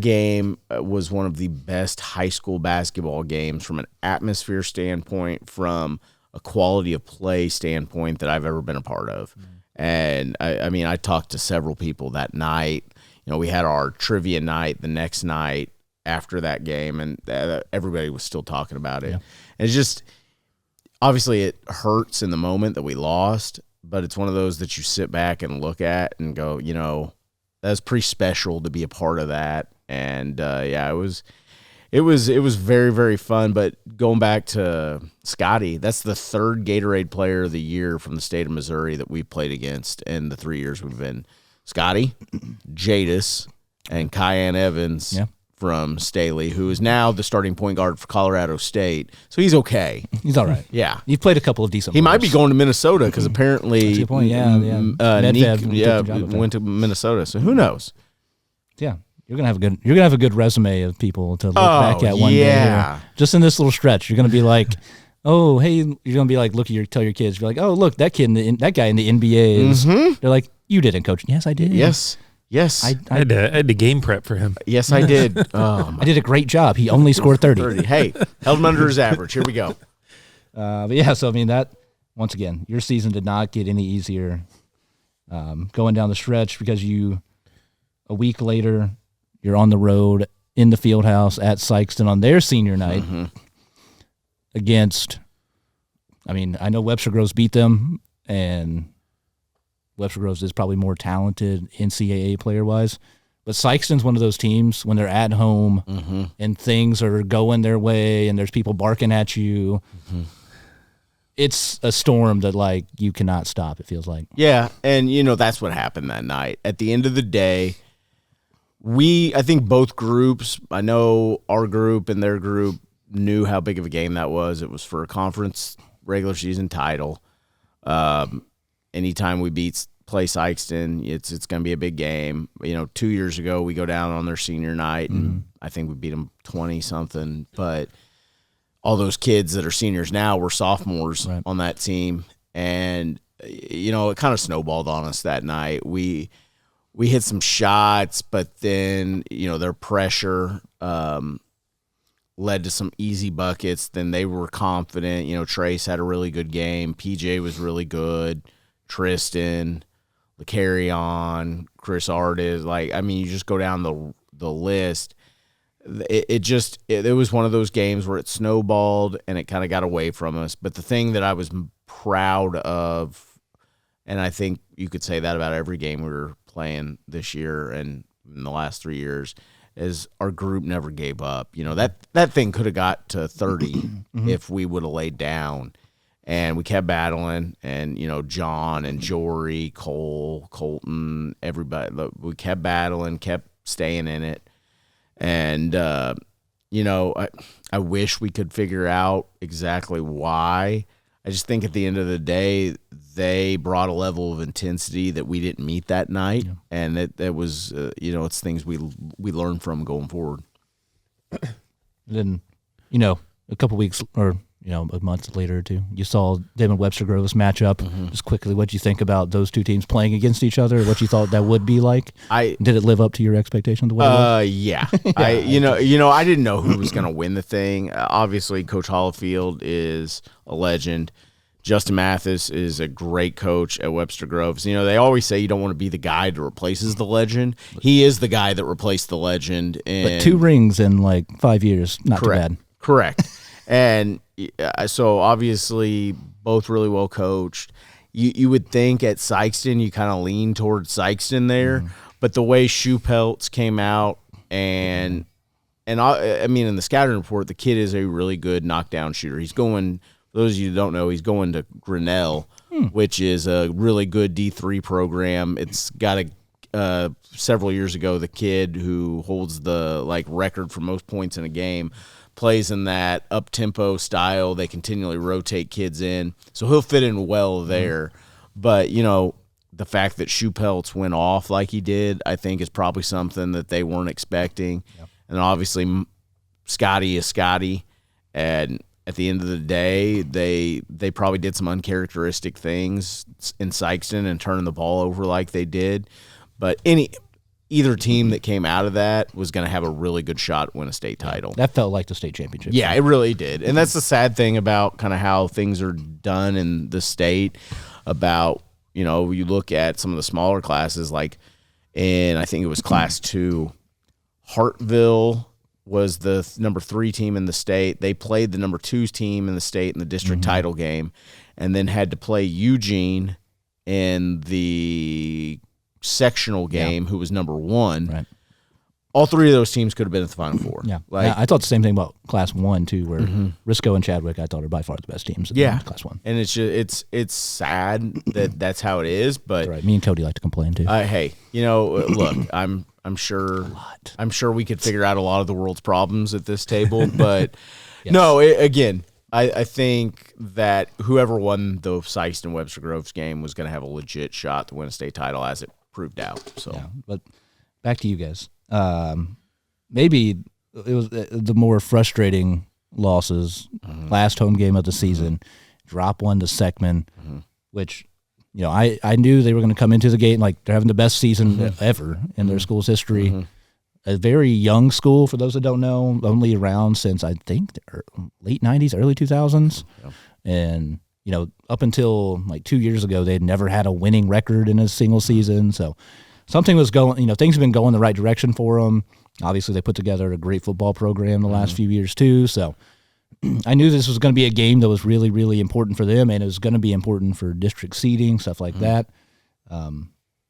game was one of the best high school basketball games from an atmosphere standpoint, from a quality of play standpoint that I've ever been a part of. And I mean, I talked to several people that night. You know, we had our trivia night the next night after that game, and everybody was still talking about it. Yeah. And it's just, obviously it hurts in the moment that we lost, but it's one of those that you sit back and look at and go, you know, that's pretty special to be a part of that. And yeah, it was very, very fun. But going back to Scotty, that's the third Gatorade Player of the Year from the state of Missouri that we played against in the 3 years we've been. Scotty, Jadis, and Kyan Evans from Staley, who is now the starting point guard for Colorado State. So he's okay. He's all right. Yeah. You've played a couple of decent He might be going to Minnesota because apparently That's a good point. went to Minnesota. So who knows? Yeah. You're gonna have a good resume of people to look back at one day. Here. Just in this little stretch, you're gonna be like, oh, hey, you're gonna be like, tell your kids, you're like, oh, look, that guy in the NBA is. They're like, you didn't, coach. Yes, I did. Yes. I had to game prep for him. Yes, I did. I did a great job. He only scored 30. Hey, held him under his average. Here we go. But yeah, so I mean that once again, your season did not get any easier going down the stretch because a week later. You're on the road in the field house at Sykeston on their senior night against, I mean, I know Webster Groves beat them, and Webster Groves is probably more talented NCAA player-wise. But Sykeston's one of those teams when they're at home and things are going their way and there's people barking at you. It's a storm that, like, you cannot stop, it feels like. Yeah, and, you know, that's what happened that night. At the end of the day, I think both groups, I know our group and their group knew how big of a game that was. It was for a conference regular season title. Anytime we play Sykeston, it's going to be a big game. You know, 2 years ago, we go down on their senior night, and I think we beat them 20-something. But all those kids that are seniors now were sophomores on that team. And, you know, it kind of snowballed on us that night. We hit some shots, but then, you know, their pressure led to some easy buckets. Then they were confident. You know, Trace had a really good game. PJ was really good. Tristan, LeCarrion, Chris Artis. Like, I mean, you just go down the list. It was one of those games where it snowballed and it kind of got away from us. But the thing that I was proud of, and I think you could say that about every game we were playing this year and in the last 3 years, is our group never gave up. You know, that thing could have got to 30 if we would have laid down. And we kept battling, and, you know, John and Jory, Cole, Colton, everybody, we kept battling, kept staying in it. And, you know, I wish we could figure out exactly why. I just think at the end of the day, they brought a level of intensity that we didn't meet that night, and that was, you know, it's things we learn from going forward. Then, you know, a couple weeks or, you know, a month later or two, you saw them and Webster Groves match up. Just quickly, what did you think about those two teams playing against each other? What you thought that would be like? Did it live up to your expectations? Yeah. You know, I didn't know who was going to win the thing. Obviously, Coach Hollifield is a legend. Justin Mathis is a great coach at Webster Groves. You know, they always say you don't want to be the guy that replaces the legend. He is the guy that replaced the legend. But 2 rings in like 5 years, not too bad. Correct. And so obviously both really well coached. You would think at Sykeston you kind of lean towards Sykeston there, but the way Shoe Peltz came out and I mean, in the scouting report, the kid is a really good knockdown shooter. He's going, for those of you who don't know, he's going to Grinnell, which is a really good D3 program. It's got several years ago, the kid who holds the record for most points in a game plays in that up-tempo style. They continually rotate kids in. So he'll fit in well there. But, you know, the fact that Shoe Peltz went off like he did, I think is probably something that they weren't expecting. Yep. And obviously Scotty is Scotty. And at the end of the day, they probably did some uncharacteristic things in Sykeston and turning the ball over like they did. But either team that came out of that was going to have a really good shot at win a state title. That felt like the state championship. Yeah, it really did. And that's the sad thing about kind of how things are done in the state about, you look at some of the smaller classes, like in, I think it was Class 2, Hartville was the number 3 team in the state. They played the number 2 team in the state in the district title game, and then had to play Eugene in the sectional game, who was number 1. Right. All 3 of those teams could have been in the Final Four. Yeah. I thought the same thing about Class 1 too, where Risco and Chadwick I thought are by far the best teams in Class 1. And it's sad that that's how it is, but right. Me and Cody like to complain too. Hey, look, I'm sure we could figure out a lot of the world's problems at this table, but no, again, I think that whoever won the Sykeston Webster Groves game was going to have a legit shot to win a state title, as it proved out. So, yeah, but back to you guys. Maybe it was the more frustrating losses. Last home game of the season, drop 1 to Seckman, which I knew they were going to come into the game like they're having the best season ever in their school's history. A very young school, for those that don't know, only around since I think the late 90s, early 2000s. Yeah. And, up until like 2 years ago, they had never had a winning record in a single season. So something was going, things have been going the right direction for them. Obviously, they put together a great football program the last few years too. So I knew this was going to be a game that was really, really important for them, and it was going to be important for district seeding, stuff like that.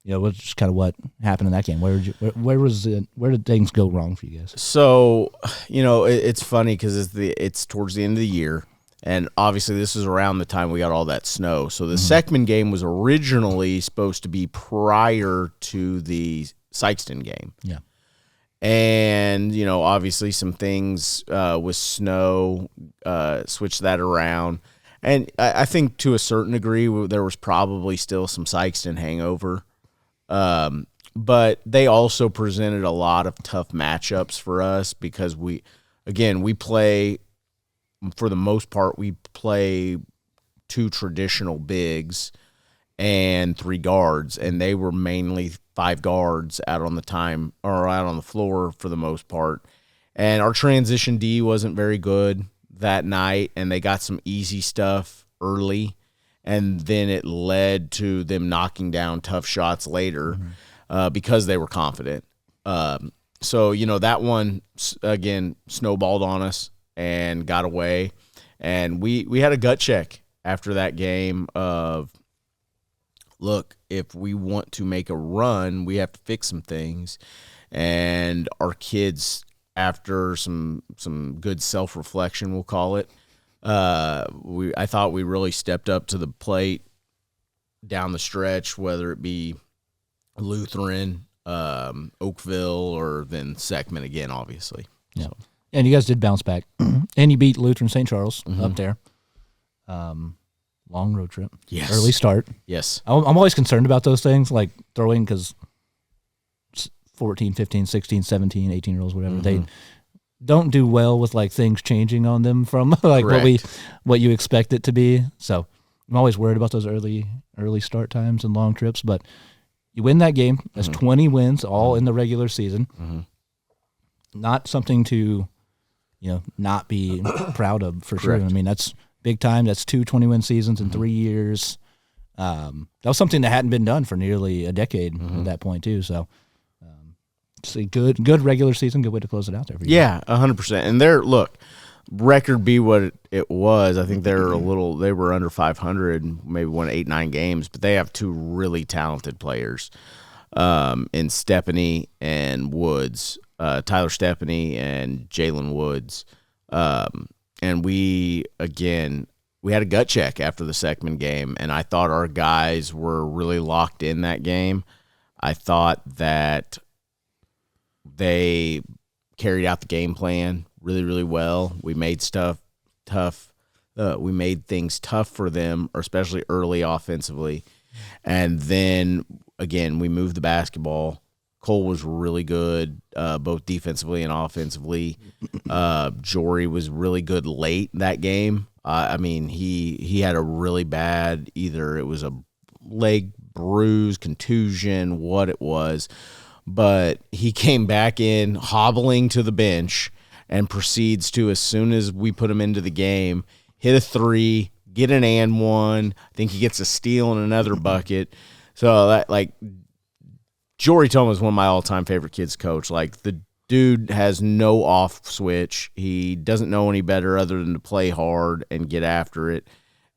What's just kind of what happened in that game? Where did things go wrong for you guys? So, it's funny because it's towards the end of the year, and obviously this is around the time we got all that snow. So the Seckman game was originally supposed to be prior to the Sykeston game. Yeah. And, obviously some things with snow switched that around. And I think to a certain degree there was probably still some Sykeston hangover. But they also presented a lot of tough matchups for us because we play, for the most part, we play 2 traditional bigs and 3 guards, and they were mainly 5 guards out on the floor for the most part. And our transition D wasn't very good that night, and they got some easy stuff early. And then it led to them knocking down tough shots later because they were confident. So, that one, again, snowballed on us and got away. And we had a gut check after that game of, look, if we want to make a run, we have to fix some things. And our kids, after some good self-reflection, we'll call it, I thought we really stepped up to the plate down the stretch, whether it be Lutheran, Oakville, or then Seckman again, obviously. Yeah. So. And you guys did bounce back. And you beat Lutheran St. Charles up there. Long road trip. Yes. Early start. Yes. I'm always concerned about those things, like throwing, because 14, 15, 16, 17, 18-year-olds, whatever, they don't do well with like things changing on them from like what you expect it to be. So I'm always worried about those early start times and long trips. But you win that game. That's 20 wins, all in the regular season. Not something to, not be proud of for sure. I mean, that's big time. That's 2 20-win seasons in 3 years. That was something that hadn't been done for nearly a decade at that point too. So. It's a good regular season, good way to close it out there for you. Yeah, 100%. And record be what it was. I think they were under 500, maybe won 8-9 games, but they have 2 really talented players in Stephanie and Woods, Tyler Stephanie and Jalen Woods. And we had a gut check after the Seckman game, and I thought our guys were really locked in that game. I thought that they carried out the game plan really, really well. We made stuff tough. We made things tough for them, especially early offensively. And then, again, we moved the basketball. Cole was really good, both defensively and offensively. Jory was really good late in that game. I mean, he had a really bad, either it was a leg bruise, contusion, what it was. but he came back in hobbling to the bench and proceeds to, as soon as we put him into the game, hit a three, get an and one. I think he gets a steal and another bucket. So that, like, Jory Toma is one of my all-time favorite kids coach. Like, the dude has no off switch. He doesn't know any better other than to play hard and get after it.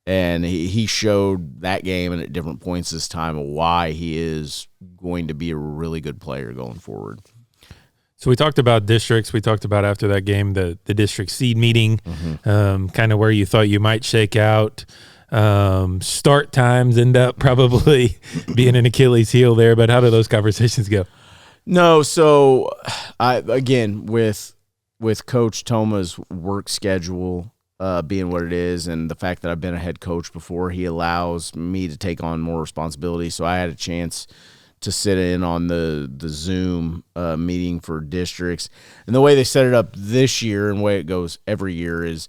And he showed that game and at different points this time of why he is going to be a really good player going forward. So we talked about districts. We talked about after that game the district seed meeting, kind of where you thought you might shake out. Start times end up probably being an Achilles heel there, but how do those conversations go? No, so again with Coach Toma's work schedule being what it is, and the fact that I've been a head coach before, he allows me to take on more responsibility. So I had a chance to sit in on the Zoom meeting for districts, and the way they set it up this year and the way it goes every year is,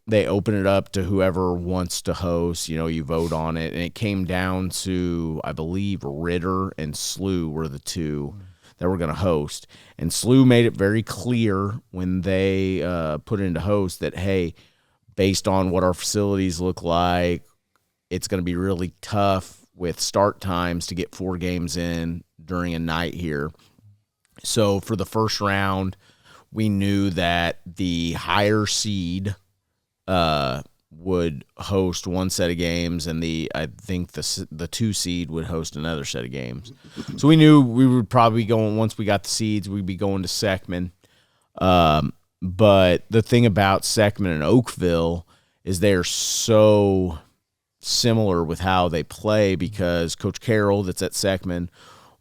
they open it up to whoever wants to host. You vote on it, and it came down to, I believe, Ritter and SLU were the two that were going to host. And SLU made it very clear when they put it into host that, hey, based on what our facilities look like, it's going to be really tough with start times to get 4 games in during a night here. So for the first round, we knew that the higher seed would host one set of games, and I think the 2 seed would host another set of games. So we knew we would probably be going, once we got the seeds, we'd be going to Seckman. But the thing about Seckman and Oakville is they're so similar with how they play, because Coach Carroll, that's at Seckman,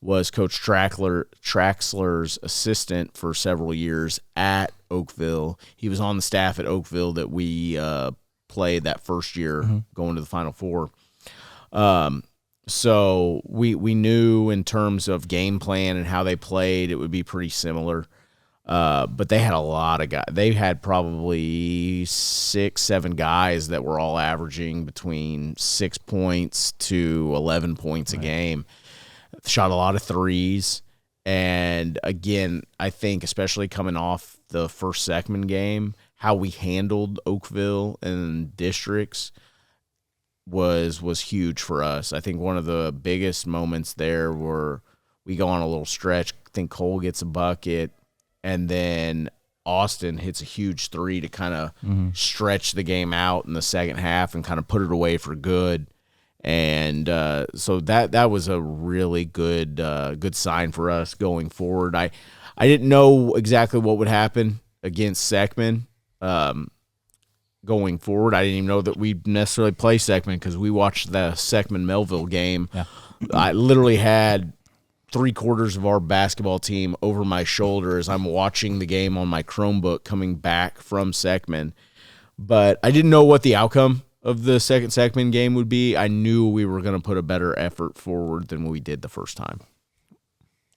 was Coach Traxler's assistant for several years at Oakville. He was on the staff at Oakville that we played that first year going to the Final Four. So we knew in terms of game plan and how they played, it would be pretty similar. But they had a lot of guys. They had probably 6-7 guys that were all averaging between 6 points to 11 points a game. Shot a lot of threes. And again, I think especially coming off the first Seckman game, how we handled Oakville and districts was huge for us. I think one of the biggest moments there were we go on a little stretch. I think Cole gets a bucket, and then Austin hits a huge three to kind of stretch the game out in the second half and kind of put it away for good. And so that was a really good sign for us going forward. I didn't know exactly what would happen against Seckman going forward. I didn't even know that we'd necessarily play Seckman because we watched the Seckman-Melville game. Yeah. I literally had 3/4 of our basketball team over my shoulder as I'm watching the game on my Chromebook coming back from Seckman. But I didn't know what the outcome of the second Seckman game would be. I knew we were going to put a better effort forward than we did the first time.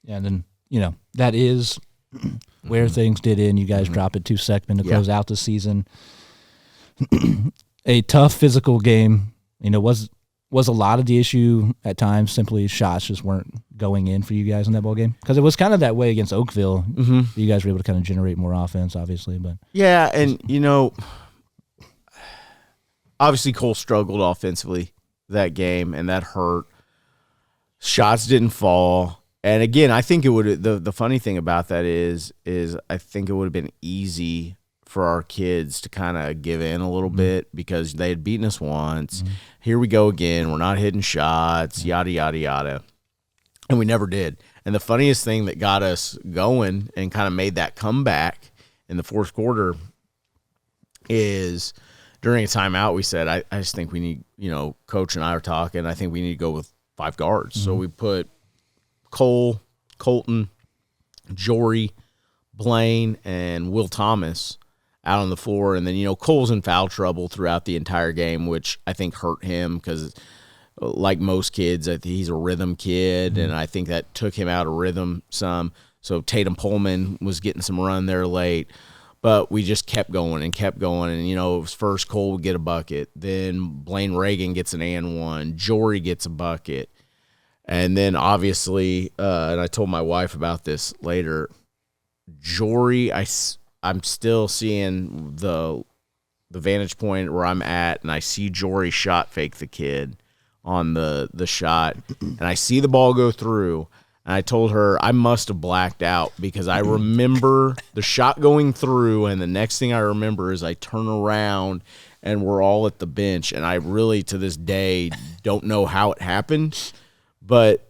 Yeah, and then, that is where things did end. You guys drop it to Seckman to close out the season. A tough physical game. Was a lot of the issue at times simply shots just weren't going in for you guys in that ball game? Because it was kind of that way against Oakville. You guys were able to kind of generate more offense, obviously. But yeah, and, obviously Cole struggled offensively that game, and that hurt. Shots didn't fall. And again, I think it would. The funny thing about that is I think it would have been easy for our kids to kind of give in a little bit because they had beaten us once. Here we go again. We're not hitting shots, yada, yada, yada. And we never did. And the funniest thing that got us going and kind of made that comeback in the fourth quarter is during a timeout, we said, I just think we need, Coach and I are talking, I think we need to go with 5 guards. So we put Cole, Colton, Jory, Blaine, and Will Thomas out on the floor. And then, Cole's in foul trouble throughout the entire game, which I think hurt him because, like most kids, he's a rhythm kid, and I think that took him out of rhythm some. So Tatum Pullman was getting some run there late. But we just kept going. And, it was first Cole would get a bucket. Then Blaine Reagan gets an and one. Jory gets a bucket. And then obviously, and I told my wife about this later, Jory, I'm still seeing the vantage point where I'm at, and I see Jory shot fake the kid on the shot, and I see the ball go through, and I told her I must have blacked out because I remember the shot going through, and the next thing I remember is I turn around and we're all at the bench, and I really, to this day, don't know how it happened. But,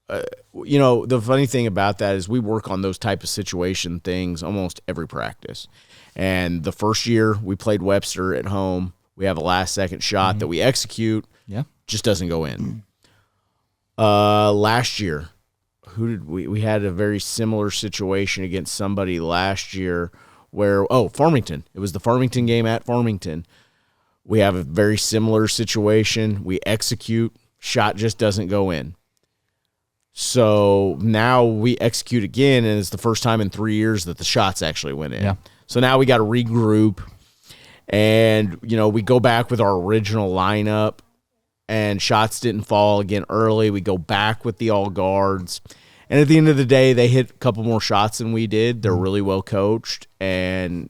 the funny thing about that is we work on those type of situation things almost every practice. And the first year we played Webster at home, we have a last-second shot that we execute, just doesn't go in. Last year, who did we had a very similar situation against somebody last year where, Farmington. It was the Farmington game at Farmington. We have a very similar situation. We execute, shot just doesn't go in. So now we execute again, and it's the first time in 3 years that the shots actually went in. Yeah. So now we got to regroup, and, we go back with our original lineup, and shots didn't fall again early. We go back with the all guards. And at the end of the day, they hit a couple more shots than we did. They're really well coached, and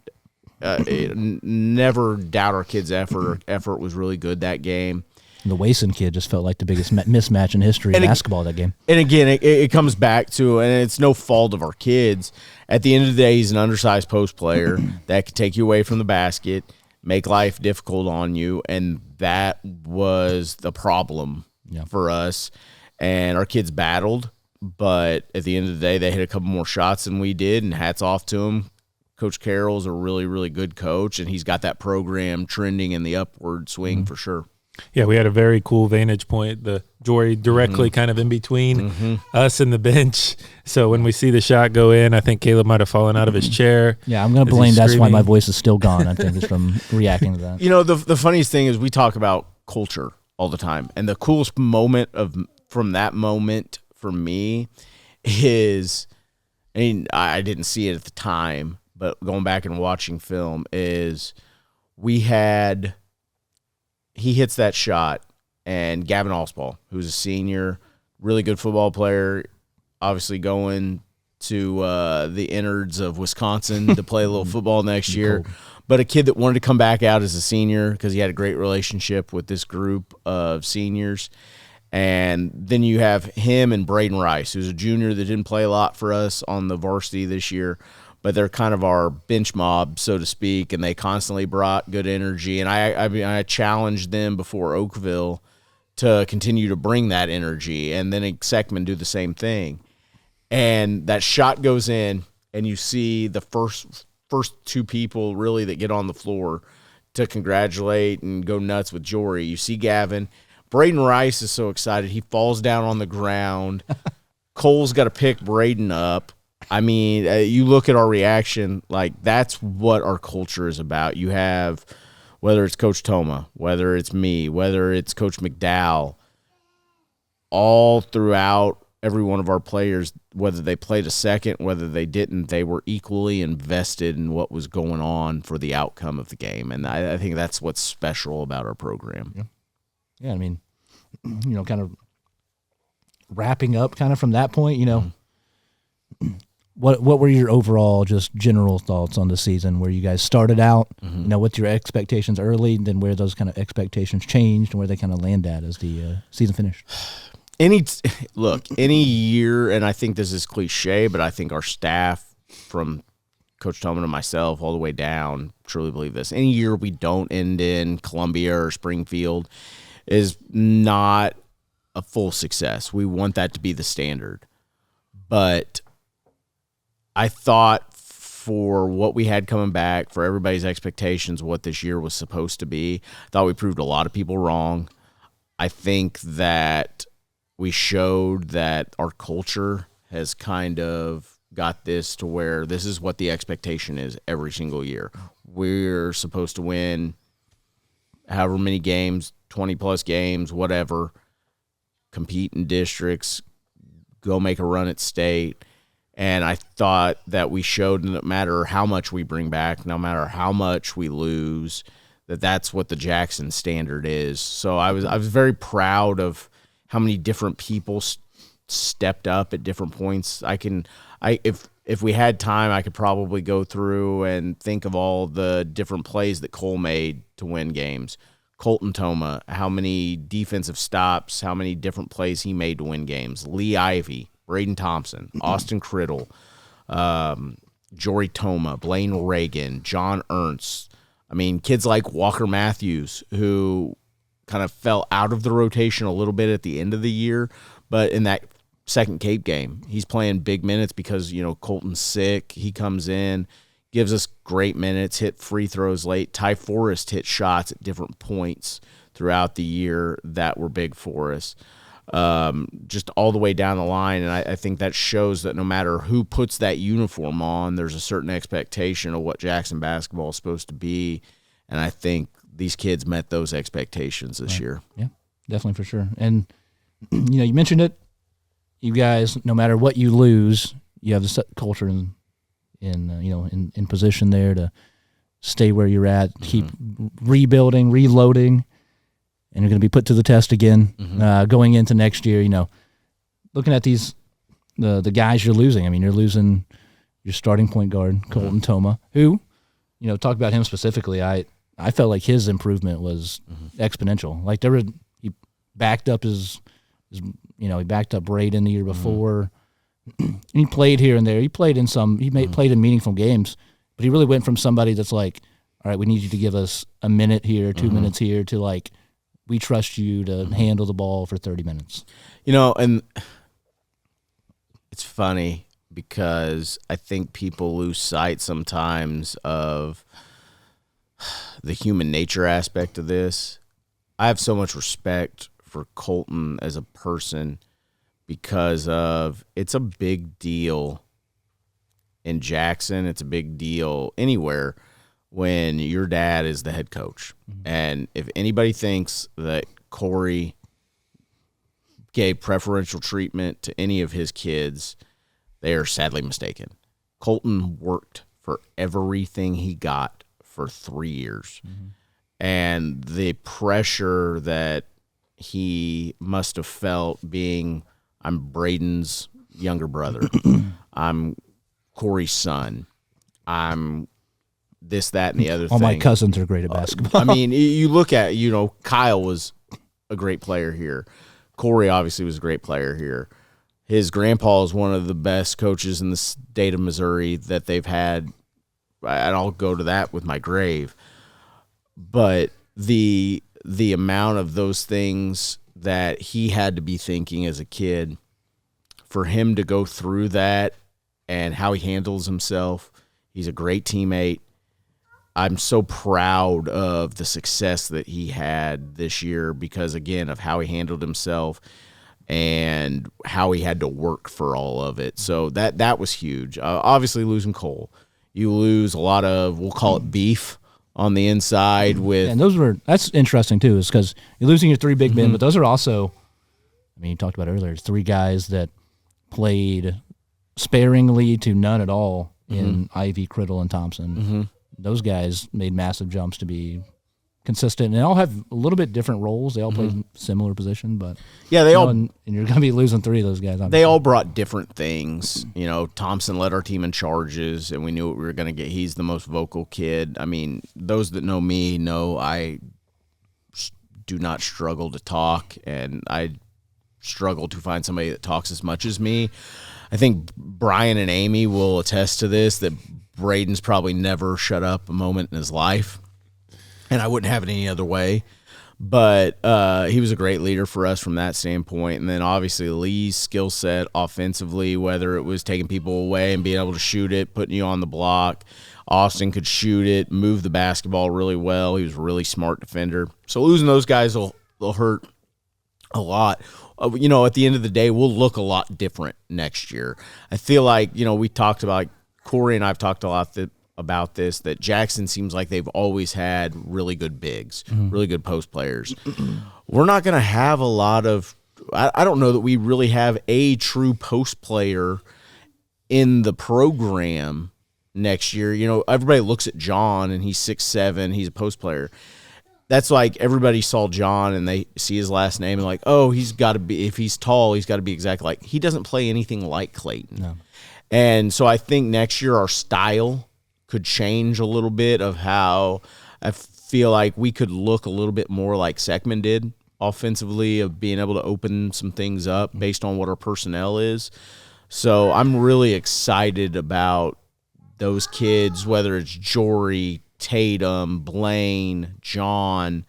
never doubt our kids' effort. Our effort was really good that game. The Wason kid just felt like the biggest mismatch in history of basketball that game. And again, it comes back to, and it's no fault of our kids. At the end of the day, he's an undersized post player that could take you away from the basket, make life difficult on you, and that was the problem for us. And our kids battled, but at the end of the day, they hit a couple more shots than we did, and hats off to them. Coach Carroll's a really, really good coach, and he's got that program trending in the upward swing for sure. Yeah, we had a very cool vantage point. The Jory directly kind of in between us and the bench. So when we see the shot go in, I think Caleb might have fallen out of his chair. Yeah, I'm going to blame that's why my voice is still gone. I think it's from reacting to that. The funniest thing is we talk about culture all the time. And the coolest moment from that moment for me is, I didn't see it at the time, but going back and watching film is he hits that shot, and Gavin Allspaw, who's a senior, really good football player, obviously going to the innards of Wisconsin to play a little football next year, but a kid that wanted to come back out as a senior because he had a great relationship with this group of seniors. And then you have him and Braden Rice, who's a junior that didn't play a lot for us on the varsity this year, but they're kind of our bench mob, so to speak, and they constantly brought good energy. And I challenged them before Oakville to continue to bring that energy, and then Seckman do the same thing. And that shot goes in, and you see the first two people really that get on the floor to congratulate and go nuts with Jory. You see Gavin. Braden Rice is so excited. He falls down on the ground. Cole's got to pick Braden up. I mean, you look at our reaction, like that's what our culture is about. You have, whether it's Coach Toma, whether it's me, whether it's Coach McDowell, all throughout every one of our players, whether they played a second, whether they didn't, they were equally invested in what was going on for the outcome of the game. And I think that's what's special about our program. Yeah, I mean, kind of wrapping up kind of from that point, What were your overall just general thoughts on the season where you guys started out, with your expectations early, then where those kind of expectations changed and where they kind of land at as the season finished? Any year, and I think this is cliche, but I think our staff from Coach Tillman and myself all the way down truly believe this. Any year we don't end in Columbia or Springfield is not a full success. We want that to be the standard. But I thought for what we had coming back, for everybody's expectations, what this year was supposed to be, I thought we proved a lot of people wrong. I think that we showed that our culture has kind of got this to where this is what the expectation is every single year. We're supposed to win however many games, 20-plus games, whatever, compete in districts, go make a run at state. And I thought that we showed no matter how much we bring back, no matter how much we lose, that's what the Jackson standard is. So I was very proud of how many different people stepped up at different points. If we had time, I could probably go through and think of all the different plays that Cole made to win games. Colton Toma, how many defensive stops, how many different plays he made to win games. Lee Ivey, Braden Thompson, Austin Criddle, Jory Toma, Blaine Reagan, John Ernst. I mean, kids like Walker Matthews, who kind of fell out of the rotation a little bit at the end of the year, but in that second Cape game, he's playing big minutes because, Colton's sick. He comes in, gives us great minutes, hit free throws late. Ty Forrest hit shots at different points throughout the year that were big for us, just all the way down the line. And I think that shows that no matter who puts that uniform on, there's a certain expectation of what Jackson basketball is supposed to be. And I think these kids met those expectations this year. Yeah, definitely, for sure. And, you mentioned it. You guys, no matter what you lose, you have the culture in position there to stay where you're at, keep rebuilding, reloading, and you're going to be put to the test again going into next year. Looking at the guys you're losing. I mean, you're losing your starting point guard, Colton Toma, who, talk about him specifically. I felt like his improvement was exponential. Like he backed up he backed up Braden the year before. He played here and there. He played in played in meaningful games, but he really went from somebody that's like, all right, we need you to give us a minute here, 2 minutes here, to like, we trust you to handle the ball for 30 minutes. And it's funny because I think people lose sight sometimes of the human nature aspect of this. I have so much respect for Colton as a person because of it's a big deal in Jackson. It's a big deal anywhere when your dad is the head coach. And if anybody thinks that Corey gave preferential treatment to any of his kids, they are sadly mistaken. Colton worked for everything he got for 3 years. And the pressure that he must have felt being, I'm Braden's younger brother. I'm Corey's son. I'm this, that, and the other All thing. my cousins are great at basketball. I mean, you look at, Kyle was a great player here. Corey obviously was a great player here. His grandpa is one of the best coaches in the state of Missouri that they've had, and I'll go to that with my grave. But the amount of those things that he had to be thinking as a kid, for him to go through that and how he handles himself, he's a great teammate. I'm so proud of the success that he had this year because, again, of how he handled himself and how he had to work for all of it. So that was huge. Obviously, losing Cole, you lose a lot of, we'll call it beef on the inside with. And that's interesting too, is because you're losing your three big men, but those are also, you talked about earlier, 3 guys that played sparingly to none at all in Ivy, Criddle, and Thompson. Those guys made massive jumps to be consistent, and they all have a little bit different roles. They all play similar position, but yeah, they all. And you're going to be losing 3 of those guys. Obviously. They all brought different things. Thompson led our team in charges, and we knew what we were going to get. He's the most vocal kid. I mean, those that know me know I do not struggle to talk, and I struggle to find somebody that talks as much as me. I think Brian and Amy will attest to this, that Braden's probably never shut up a moment in his life, and I wouldn't have it any other way. But he was a great leader for us from that standpoint. And then obviously Lee's skill set offensively, whether it was taking people away and being able to shoot it, putting you on the block. Austin could shoot it, move the basketball really well. He was a really smart defender. So losing those guys will hurt a lot. At the end of the day, we'll look a lot different next year. I feel like, we talked about, Corey and I have talked a lot about this, that Jackson seems like they've always had really good bigs, really good post players. We're not going to have a lot of – I don't know that we really have a true post player in the program next year. Everybody looks at John, and he's 6'7", he's a post player. that's like everybody saw John and they see his last name and like, oh, he's got to be, if he's tall, he's got to be exactly like, he doesn't play anything like Clayton. No. And so I think next year our style could change a little bit of how I feel like we could look a little bit more like Seckman did offensively, of being able to open some things up based on what our personnel is. So I'm really excited about those kids, whether it's Jory, Tatum, Blaine, John,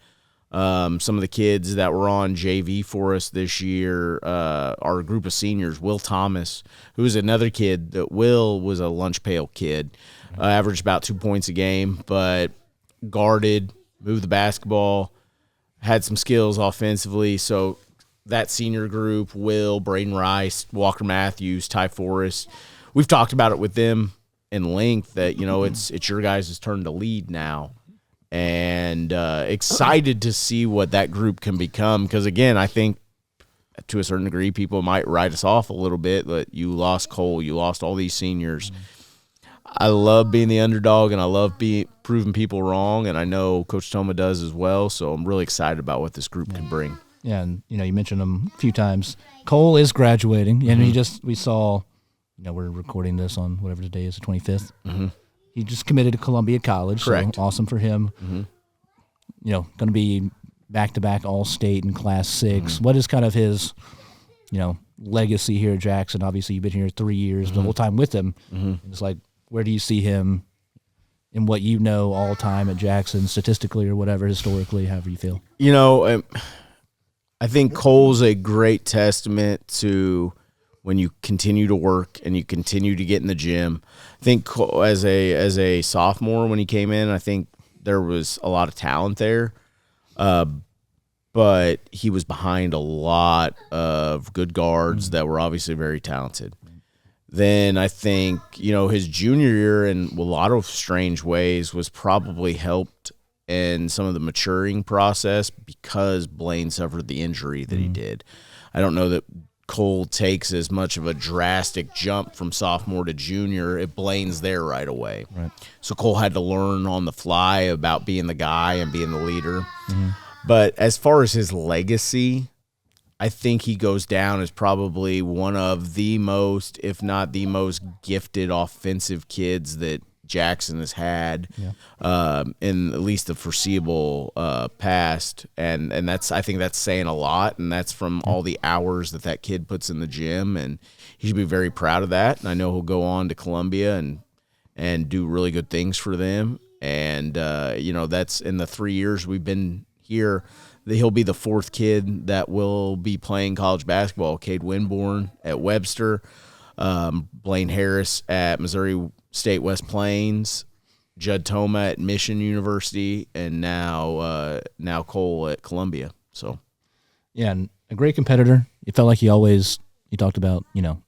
some of the kids that were on JV for us this year, our group of seniors, Will Thomas, who is another kid. That Will was a lunch pail kid, averaged about 2 points a game, but guarded, moved the basketball, had some skills offensively. So that senior group, Will, Braden Rice, Walker Matthews, Ty Forrest, we've talked about it with them in length that, you know, it's your guys' turn to lead now, and excited to see what that group can become. Because again, I think to a certain degree, people might write us off a little bit, but you lost Cole, you lost all these seniors. I love being the underdog, and I love proving people wrong, and I know Coach Toma does as well. So I'm really excited about what this group can bring. Yeah, and you know, you mentioned him a few times. Cole is graduating, and we saw. You know, we're recording this on whatever the day is, the 25th. Mm-hmm. He just committed to Columbia College. Correct. So awesome for him. Mm-hmm. You know, going to be back-to-back All-State in Class 6. Mm-hmm. What is kind of his, you know, legacy here at Jackson? Obviously, you've been here 3 years, the whole time with him. Mm-hmm. It's like, where do you see him in what you know all time at Jackson, statistically or whatever, historically, however you feel? You know, I think Cole's a great testament to when you continue to work and you continue to get in the gym. I think as a sophomore when he came in, I think there was a lot of talent there, but he was behind a lot of good guards that were obviously very talented. Then I think, you know, his junior year in a lot of strange ways was probably helped in some of the maturing process because Blaine suffered the injury that he did. I don't know that Cole takes as much of a drastic jump from sophomore to junior if Blaine's there right away. Right. So Cole had to learn on the fly about being the guy and being the leader. Mm-hmm. But as far as his legacy, I think he goes down as probably one of the most, if not the most gifted offensive kids that Jackson has had in at least the foreseeable past, and that's, I think that's saying a lot, and that's from all the hours that kid puts in the gym, and he should be very proud of that. And I know he'll go on to Columbia and do really good things for them. And you know, that's in the 3 years we've been here, he'll be the fourth kid that will be playing college basketball. Cade Winborn at Webster, Blaine Harris at Missouri State West Plains, Judd Toma at Mission University, and now Cole at Columbia. So, yeah, and a great competitor. It felt like you talked about, you know,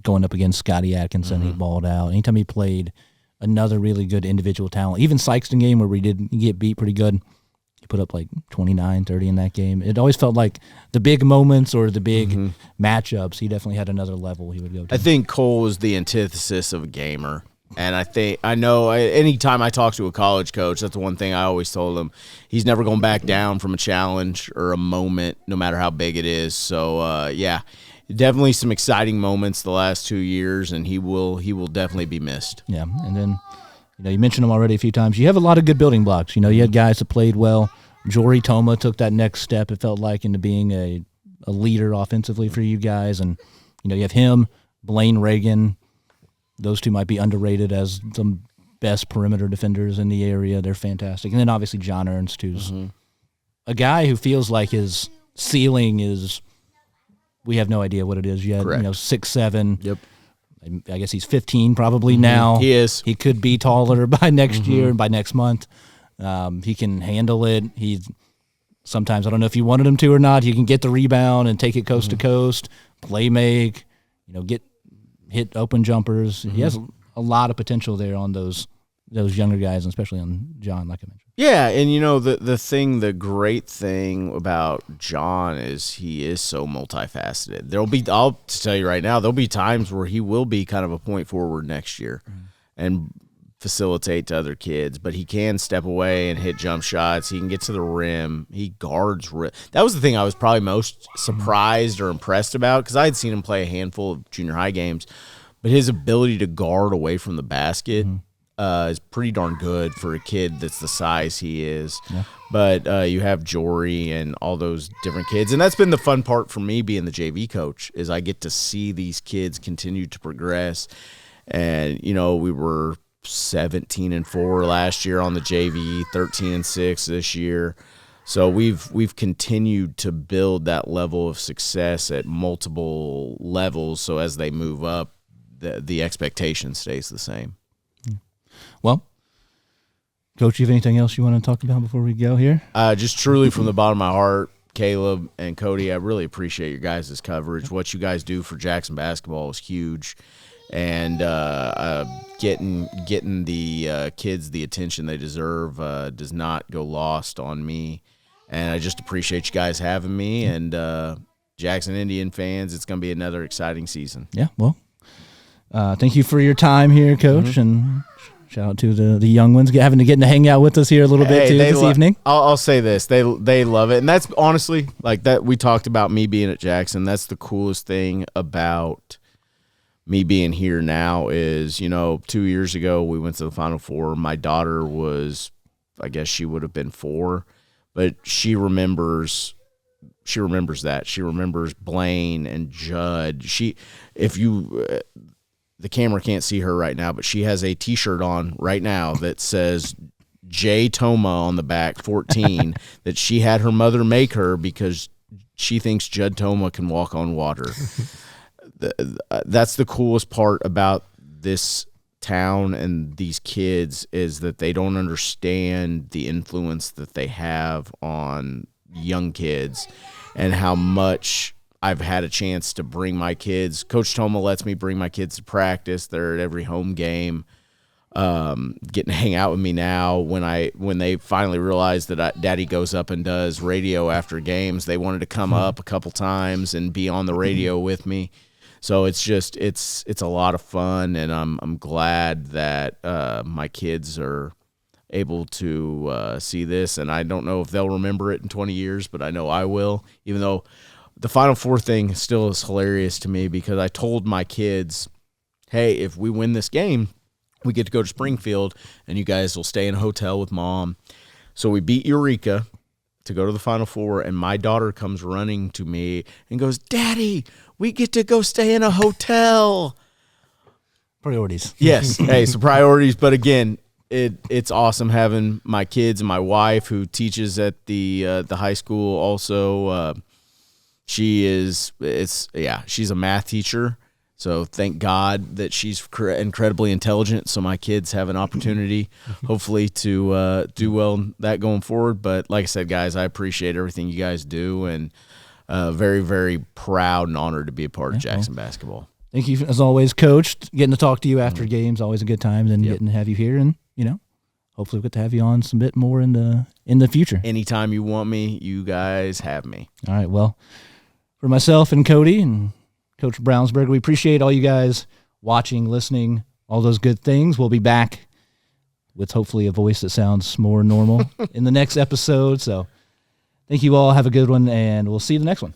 going up against Scotty Atkinson. He balled out. Anytime he played another really good individual talent, even Sykeston game where we did get beat pretty good, he put up like 29, 30 in that game. It always felt like the big moments or the big matchups, he definitely had another level he would go to. I think Cole is the antithesis of a gamer. And I know anytime I talk to a college coach, that's the one thing I always told him. He's never going back down from a challenge or a moment, no matter how big it is. So, yeah, definitely some exciting moments the last 2 years, and he will definitely be missed. Yeah, and then, you know, you mentioned him already a few times. You have a lot of good building blocks. You know, you had guys that played well. Jory Toma took that next step, it felt like, into being a leader offensively for you guys. And, you know, you have him, Blaine Reagan. Those two might be underrated as the best perimeter defenders in the area. They're fantastic. And then obviously John Ernst, who's a guy who feels like his ceiling is, we have no idea what it is yet. Correct. You know, 6'7". Yep. I guess he's 15 probably now. He is. He could be taller by next year, by next month. He can handle it. He's sometimes, I don't know if you wanted him to or not, he can get the rebound and take it coast to coast, play make, you know, hit open jumpers. He has a lot of potential there on those younger guys, and especially on John, like I mentioned. Yeah, and you know, the great thing about John is he is so multifaceted. I'll tell you right now, there'll be times where he will be kind of a point forward next year and facilitate to other kids, but he can step away and hit jump shots. He can get to the rim. He guards. That was the thing I was probably most surprised or impressed about, because I had seen him play a handful of junior high games, but his ability to guard away from the basket is pretty darn good for a kid that's the size he is. Yeah. But you have Jory and all those different kids, and that's been the fun part for me being the JV coach, is I get to see these kids continue to progress. And, you know, we were 17-4 last year on the JV, 13-6 this year. So we've continued to build that level of success at multiple levels. So as they move up, the expectation stays the same. Well, Coach, you have anything else you want to talk about before we go here? Just truly from the bottom of my heart, Caleb and Cody, I really appreciate your guys' coverage. What you guys do for Jackson basketball is huge. And getting the kids the attention they deserve does not go lost on me. And I just appreciate you guys having me. And Jackson Indian fans, it's going to be another exciting season. Yeah, well, thank you for your time here, Coach, and shout out to the young ones having to get to hang out with us here a little bit too this evening. I'll say this: they love it, and that's honestly like that. We talked about me being at Jackson. That's the coolest thing about me being here now is, you know, 2 years ago we went to the Final Four. My daughter was, I guess she would have been 4, but she remembers that. She remembers Blaine and Judd. The camera can't see her right now, but she has a T-shirt on right now that says J Toma on the back, 14, that she had her mother make her because she thinks Judd Toma can walk on water. That's the coolest part about this town and these kids, is that they don't understand the influence that they have on young kids and how much I've had a chance to bring my kids. Coach Toma lets me bring my kids to practice. They're at every home game, getting to hang out with me now. When they finally realized that Daddy goes up and does radio after games, they wanted to come up a couple times and be on the radio with me. So it's a lot of fun, and I'm glad that my kids are able to see this. And I don't know if they'll remember it in 20 years, but I know I will. Even though the Final Four thing still is hilarious to me, because I told my kids, "Hey, if we win this game, we get to go to Springfield, and you guys will stay in a hotel with Mom." So we beat Eureka to go to the Final Four, and my daughter comes running to me and goes, "Daddy, we get to go stay in a hotel." Priorities. Yes. Hey, so priorities. But again, it's awesome having my kids and my wife, who teaches at the high school also. She's a math teacher. So thank God that she's incredibly intelligent, so my kids have an opportunity, hopefully, to do well in that going forward. But like I said, guys, I appreciate everything you guys do, and very, very proud and honored to be a part of Jackson basketball. Thank you, as always, Coach. Getting to talk to you after games, always a good time, and getting to have you here, and, you know, hopefully we'll get to have you on some bit more in the future. Anytime you want me, you guys have me. All right, well, for myself and Cody and Coach Brownsberger, we appreciate all you guys watching, listening, all those good things. We'll be back with hopefully a voice that sounds more normal in the next episode. So thank you all. Have a good one, and we'll see you in the next one.